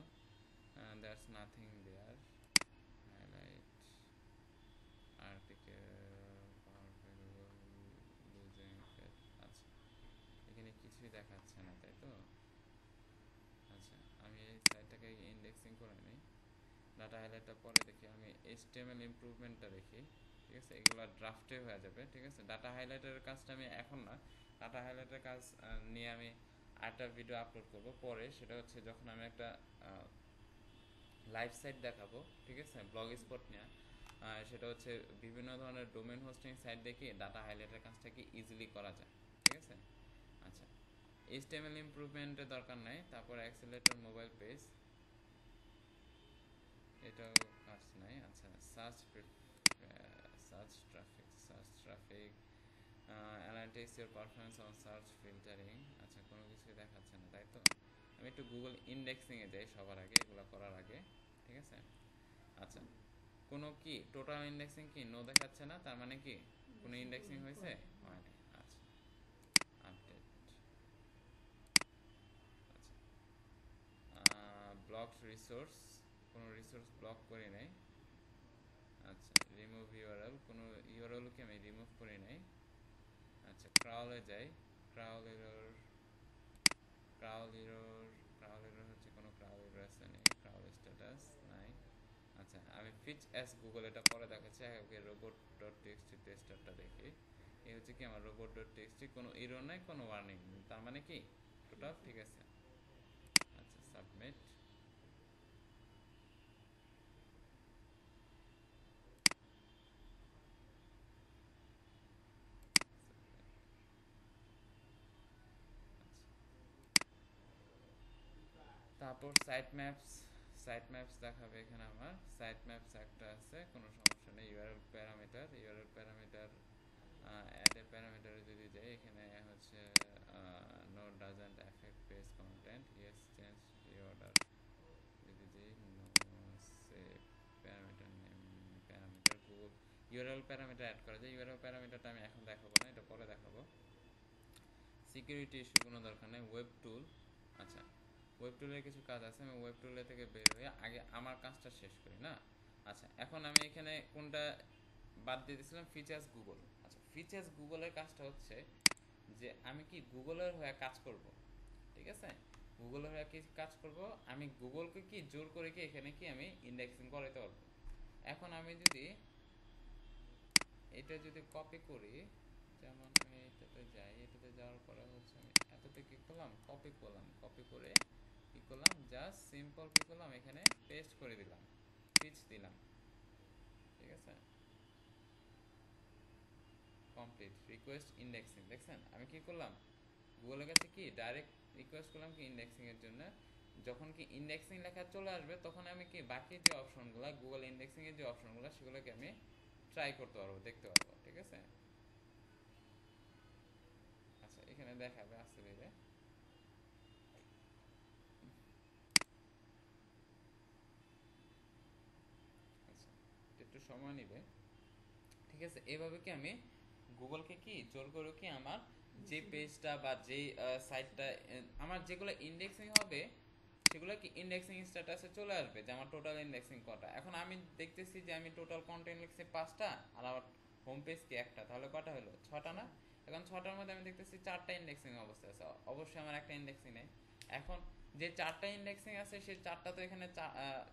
That's nothing there, highlight article, losing. আচ্ছা, এখানে কিছুই দেখাচ্ছে না, তাই তো। আচ্ছা, আমি এই সাইটটাকে ইন্ডেক্সিং করে নিই। ডাটা হাইলাইটটা পরে দেখি, আমি এইচটিএমএল ইমপ্রুভমেন্টটা দেখি, ঠিক আছে। এগুলো ড্রাফটে হয়ে যাবে, ঠিক আছে। ডাটা হাইলাইটের কাজটা আমি এখন না, ডাটা হাইলাইটের কাজ নিয়ে আমি আরেকটা ভিডিও আপলোড করব পরে। সেটা হচ্ছে যখন আমি একটা লাইভ সাইট দেখাবো, ঠিক আছে, ব্লগ স্পট নিয়ে, সেটা হচ্ছে বিভিন্ন ধরনের ডোমেন হোস্টিং সাইট দেখে ডাটা হাইলাইটের কাজটা কি ইজিলি করা যায়, ঠিক আছে। আচ্ছা, এইচটিএমএল ইমপ্রুভমেন্টের দরকার নাই। তারপর অ্যাক্সেলেটর মোবাইল পেজ, এটাও কাজ নাই। আচ্ছা, search traffic analytics your performance on search filtering. আচ্ছা, কোনো কিছুই দেখাচ্ছে না, তাই তো। আমি একটু গুগল ইন্ডেক্সিংয়ে যাই সবার আগে, এগুলো করার আগে, ঠিক আছে। আচ্ছা, কোনো কি টোটাল ইন্ডেক্সিং কি নো দেখাচ্ছে না, তার মানে কি কোনো ইন্ডেক্সিং হয়েছে? হয়নি। আচ্ছা, আপডেট। আচ্ছা, ব্লকড রিসোর্স, কোনো রিসোর্স ব্লক করি নাই। আচ্ছা, রিমুভ ইউআরএল, কোনো ইউআরএলকে আমি রিমুভ করি নাই। আচ্ছা, ক্রাউলে যাই, crawl error, crawl error, crawl error হচ্ছে কোনো ক্রাউল এরর আছে নেই, ক্রাউল স্ট্যাটাস নাই। আচ্ছা, আমি ফিচ অ্যাস গুগল এটা পরে দেখাচ্ছি, আগে রোবট ডট টিএক্সটি টেস্টারটা দেখি। এই হচ্ছে কি আমার রোবট ডট টিএক্সটি, কোনো এরর নাই, কোনো ওয়ার্নিং নেই, তার মানে কি টোটাল ঠিক আছে। আচ্ছা, সাবমিট। তারপর সাইট ম্যাপস দেখাবে এখানে। আমার সাইট ম্যাপস একটা আছে, কোনো সমস্যা নেই। ইউআরএল প্যারামিটার অ্যাড এ প্যারামিটারে যদি যাই, এখানে হচ্ছে no doesn't affect page content, yes change reorder যদি যাই, নো সে parameter name, parameter Google URL parameter add করা যায়। ইউআরএল প্যারামিটারটা আমি এখন দেখাবো না, এটা পরে দেখাবো। সিকিউরিটি ইস্যু কোনো দরকার নেই। ওয়েব টুল, আচ্ছা ওয়েব টুলের কিছু কাজ আছে, আমি ওয়েব টুলে থেকে বের হয়ে আগে আমার কাজটা শেষ করি না। আচ্ছা, এখন আমি এখানে কোনটা বাদ দিয়ে দিয়েছিলাম? Features Google. আচ্ছা, ফিচার্স গুগলের কাজটা হচ্ছে যে আমি কি গুগলের হয়ে কাজ করব, ঠিক আছে। গুগলের হয়ে কি কাজ করব, আমি গুগলকে কি জোর করে কি এখানে কি আমি ইন্ডেক্সিং করাতে পারবো। এখন আমি যদি এটা যদি কপি করি, যেমন আমি এটাতে যাই, এটাতে যাওয়ার পরে হচ্ছে আমি এটাতে কি করলাম, কপি করলাম, কপি করে কি করলাম, জাস্ট সিম্পল কি করলাম, এখানে পেস্ট করে দিলাম, পিচ দিলাম, ঠিক আছে। কমপ্লিট রিকোয়েস্ট ইন্ডেক্সিং, দেখছেন আমি কি করলাম, গুগলের কাছে কি ডাইরেক্ট রিকোয়েস্ট করলাম কি ইন্ডেক্সিং এর জন্য। যখন কি ইন্ডেক্সিং লেখা চলে আসবে, তখন আমি কি বাকি যে অপশনগুলো, গুগল ইন্ডেক্সিং এর যে অপশনগুলো, সেগুলোকে আমি ট্রাই করতে পারবো, দেখতে পারবো, ঠিক আছে। আচ্ছা, এখানে দেখাবে আস্তে ধীরে। আচ্ছা, একটু সময় নিবে, ঠিক আছে। এভাবে কি আমি গুগলকে কি জোর করে কি আমার যে পেজটা বা যেই সাইটটা আমার যেগুলো ইন্ডেক্সিং হবে, সেগুলো কি ইন্ডেক্সিং স্ট্যাটাসে চলে আসবে যে আমার টোটাল ইন্ডেক্সিং কটা। এখন আমি দেখতেছি যে আমি টোটাল কন্টেন্ট লিখছি 5টা, আর আমার হোম পেজ কি একটা, তাহলে কটা হলো? 6টা না। এখন 6টার মধ্যে আমি দেখতেছি 4টা ইন্ডেক্সিং অবস্থায় আছে, অবশ্যই আমার একটা ইন্ডেক্সিং নেই। এখন যে 4টা ইন্ডেক্সিং আছে, সেই 4টা তো এখানে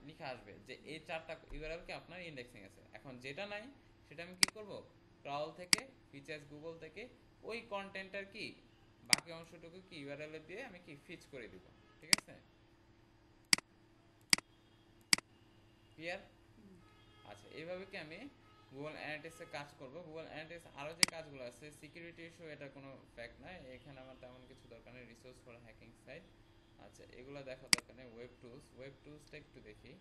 লিখা আসবে যে এই 4টা ইউআরএল কে আপনার ইন্ডেক্সিং আছে। এখন যেটা নাই, সেটা আমি কি করব, ক্রাউল থেকে, ফিচার্স গুগল থেকে ওই কন্টেন্টটার কি বাকি অংশটুকু কি ইউআরএল দিয়ে আমি কি ফিচ করে দিব, ঠিক আছে। ক্লিয়ার? আচ্ছা, এইভাবে কি আমি গুগল অ্যানালিটিক্সে কাজ করব। গুগল অ্যানালিটিক্স আরও যে কাজগুলো আছে, সিকিউরিটি ইস্যু, এটা কোনো ফ্যাক্ট নয়, এখানে আমার তেমন কিছু দরকার নেই। রিসোর্স ফর হ্যাকিং সাইট, আচ্ছা এগুলো দেখা দরকার নেই। ওয়েব টুলসটা একটু দেখি।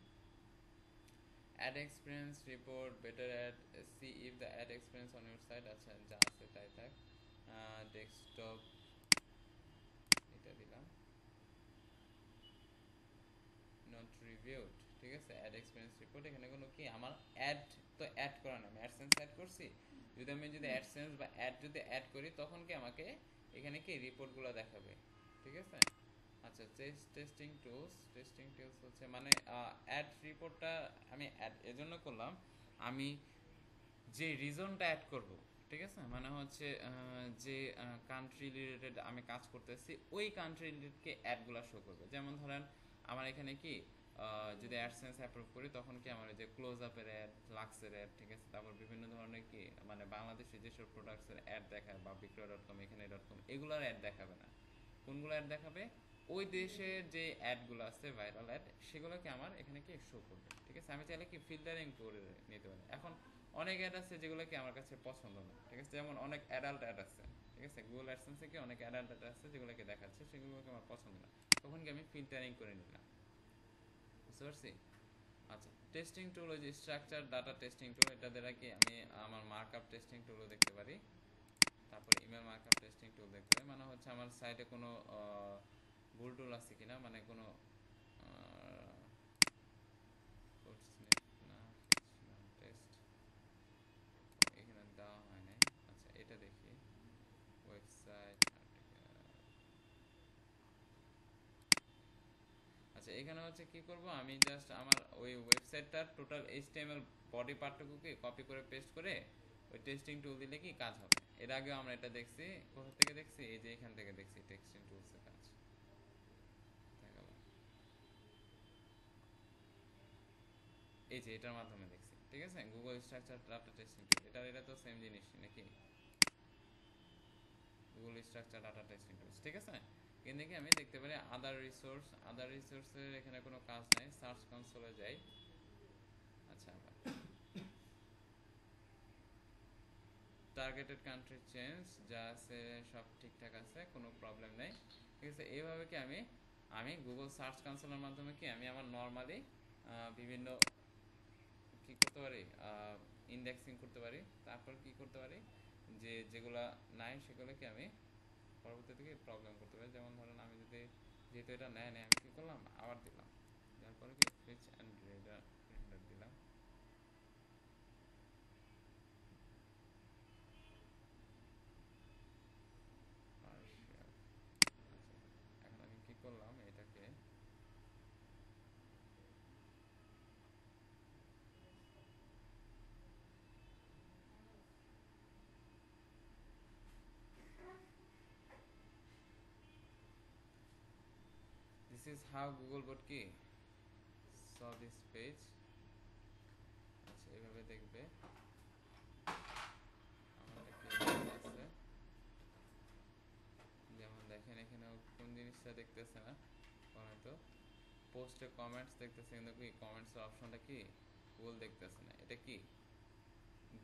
Ad experience report, better ad, see if the ad experience on your site, আচ্ছা যা আছে তাই থাক। ডেস্কটপ, এটা দিলাম, নট রিভিউড, ঠিক আছে। অ্যাড এক্সপিরিয়েন্স রিপোর্ট, এখানে কোনো কি আমার অ্যাড তো অ্যাড করা না, আমি অ্যাডসেন্স অ্যাড করছি। যদি অ্যাডসেন্স বা অ্যাড যদি অ্যাড করি, তখন কি আমাকে এখানে কি রিপোর্টগুলো দেখাবে, ঠিক আছে। আচ্ছা, টেস্টিং টুলস হচ্ছে মানে অ্যাড রিপোর্টটা আমি অ্যাড এজন্য করলাম, আমি যে রিজনটা অ্যাড করব, ঠিক আছে, মানে হচ্ছে যে কান্ট্রি রিলেটেড আমি কাজ করতেছি, ওই কান্ট্রি রিলেটেডকে অ্যাডগুলো শো করবে। যেমন ধরেন আমার এখানে কি যদি অ্যাডসেন্স অ্যাপ্রুভ করি, তখন কি আমার যে ক্লোজ আপের অ্যাড, লাক্সের অ্যাড, ঠিক আছে, তারপর বিভিন্ন ধরনের কি মানে বাংলাদেশে যেসব প্রোডাক্টসের অ্যাড দেখায়, বা বিক্রয়.com, এখানে .com, এগুলোর অ্যাড দেখাবে না। কোনগুলো অ্যাড দেখাবে? ওই দেশের যে অ্যাডগুলো আছে ভাইরাল অ্যাড সেগুলোকে আমার এখানে কি শো করবে, ঠিক আছে। আমি চাইলে কি ফিল্টারিং করে নিতে পারি। এখন অনেক অ্যাড আছে যেগুলো কি আমার কাছে পছন্দ না, ঠিক আছে। যেমন অনেক অ্যাডাল্ট অ্যাড আছে, ঠিক আছে। গুগল অ্যাডসেন্সে কি অনেক অ্যাডাল্ট অ্যাড আছে যেগুলোকে দেখাচ্ছে, সেগুলোকে আমার পছন্দ না, তখন কি আমি ফিল্টারিং করে নিলাম, বুঝতে পারছি। আচ্ছা, টেস্টিং টুল, ওই যে স্ট্রাকচার ডাটা টেস্টিং টুল, এটা দ্বারা কি আমি আমার মার্কআপ টেস্টিং টুলও দেখতে পারি, তারপরে ইমেল মার্কআপ টেস্টিং টুল দেখতে পারি। মানে হচ্ছে আমার সাইটে কোনো ভুল টুল আছে কিনা, মানে কোনো টেস্ট এখানে দেওয়া হয় নাই। আচ্ছা, এটা দেখি, ওয়েবসাইট। আচ্ছা, এখানে হচ্ছে কি করব, আমি জাস্ট আমার ওই ওয়েবসাইটটার টোটাল এইচটিএমএল বডি পার্টটুকুকে কপি করে পেস্ট করে ওই টেস্টিং টুল দিলে কি কাজ হবে। এর আগেও আমরা এটা দেখছি, কোথা থেকে দেখছি, এই যে এখান থেকে দেখছি, টেক্সটিং টুলসের কাজ দেখা গেল, এই যে এটার মাধ্যমে দেখছি, ঠিক আছে। গুগল স্ট্রাকচার ডাটা টেস্টিং টুল, এটা তো সেম জিনিস নাকি, Google structure data testing tools, ঠিক আছে। এখান থেকে আমি দেখতে পারি আদার রিসোর্সের এখানে কোনো কাজ নাই। সার্চ কনসোলে যাই। আচ্ছা, টার্গেটেড কান্ট্রি চেঞ্জ যা আছে সব ঠিকঠাক আছে, কোনো প্রবলেম নেই, ঠিক আছে। এইভাবে কি আমি গুগল সার্চ কনসোলের মাধ্যমে কি আমি আমার নর্মালি বিভিন্ন কি করতে পারি, ইন্ডেক্সিং করতে পারি। তারপর কি করতে পারি, যেগুলা নাই সেগুলোকে আমি পরবর্তী থেকে প্রবলেম করতে পারি। যেমন ধরেন আমি যদি, যেহেতু এটা নেয় নেই, আমি কি করলাম, আবার দিলাম, তারপরে কি ফিচ অ্যান্ড রেন্ডার দিলাম। Partial। আচ্ছা, এখন আমি কি করলাম, এটাকে this is how Google bot কি saw this page। আচ্ছা, এইভাবে দেখবে আমার এটা কি আছে। যেমন দেখেন এখানে কোন জিনিসটা দেখতেছে না, হয়তো পোস্টে কমেন্টস দেখতেছে, কিন্তু কি কমেন্টসের অপশনটা কি গুগল দেখতেছে না। এটা কি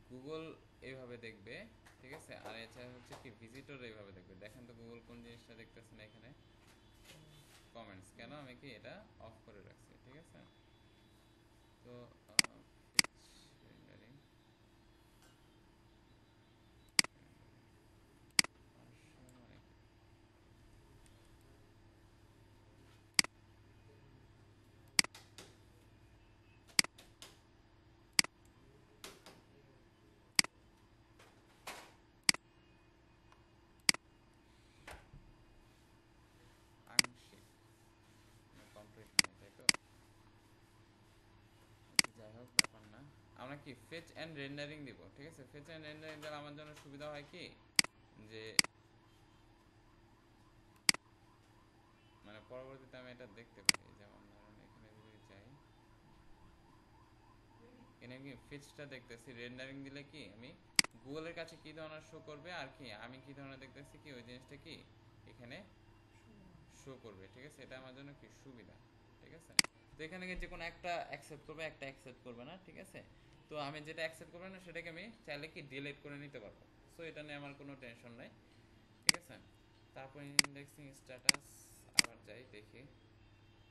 গুগল এইভাবে দেখবে, ঠিক আছে। আর এছাড়া হচ্ছে কি ভিজিটর এইভাবে দেখবে। দেখেন তো গুগল কোন জিনিসটা দেখতেছে না এখানে, কমেন্টস। কেন, আমি কি এটা অফ করে রাখছি, ঠিক আছে। তো রেন্ডারিং আংশিক, কমপ্লিট নেই, তাই তো। যাই হোক, ব্যাপার না। আমরা কি ফেচ অ্যান্ড রেন্ডারিং দিব, ঠিক আছে। ফেচ অ্যান্ড রেন্ডারিং দ্বারা আমার জন্য সুবিধা হয় কি, যে মানে পরবর্তীতে আমি এটা দেখতে পারি। যেমন ধরুন এখানে যদি যাই, এখানে কি ফিচটা দেখতেছি, রেন্ডারিং দিলে কি আমি গুগলের কাছে কি ধরনের শো করবে, আর কি আমি কি ধরনের দেখতেছি কি ওই জিনিসটা কি এখানে শো করবে, ঠিক আছে। এটা আমার জন্য কি সুবিধা, ঠিক আছে। তো এখানে যে কোনো একটা অ্যাকসেপ্ট করবে, একটা অ্যাকসেপ্ট করবে না, ঠিক আছে। তো আমি যেটা অ্যাকসেপ্ট করবে না সেটাকে আমি চাইলে কি ডিলিট করে নিতে পারবো। সো এটা নিয়ে আমার কোনো টেনশন নাই, ঠিক আছে। তারপর ইন্ডেক্সিং স্ট্যাটাস আবার যাই দেখি।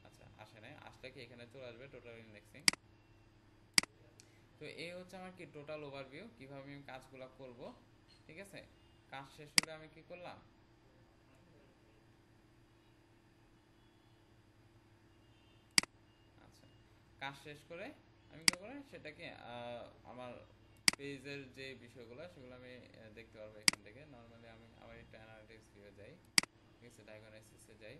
আচ্ছা, আসে নাই, আসলে কি এখানে চলে আসবে টোটাল ইন্ডেক্সিং। তো এই হচ্ছে আমার কি টোটাল ওভারভিউ, কিভাবে আমি কাজগুলো করব, ঠিক আছে। কাজ শেষ হলে আমি কি করলাম, আচ্ছা, কাজ শেষ করে আমি কি করলাম সেটাকে আমার পেজের যে বিষয়গুলো সেগুলো আমি দেখতে পারবো এখান থেকে। নর্মালি আমি আমার একটু অ্যানালিটিক্স ভিউ যাই, ঠিক আছে, ডায়াগনোসিসে যাই।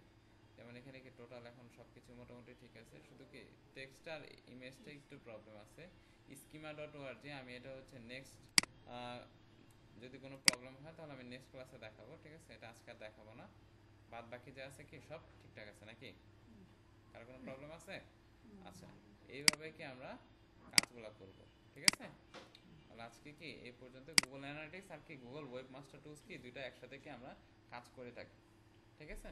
যেমন এখানে কি টোটাল এখন সব কিছু মোটামুটি ঠিক আছে, শুধু কি টেক্সট আর ইমেজটা একটু প্রবলেম আছে। schema.org আমি এটা হচ্ছে নেক্সট, যদি কোনো প্রবলেম হয় তাহলে আমি নেক্সট ক্লাসে দেখাবো, ঠিক আছে। এটা আজকে আর দেখাবো না। বাদ বাকি যা আছে কি সব ঠিকঠাক আছে নাকি, কার কোনো প্রবলেম আছে? আচ্ছা, এইভাবে কি আমরা কাজগুলো করব, ঠিক আছে। তাহলে আজকে কি এই পর্যন্ত গুগল অ্যানালিটিক্স আর কি গুগল ওয়েব মাস্টার টুলস কি দুইটা একসাথে কি আমরা কাজ করে থাকি, ঠিক আছে।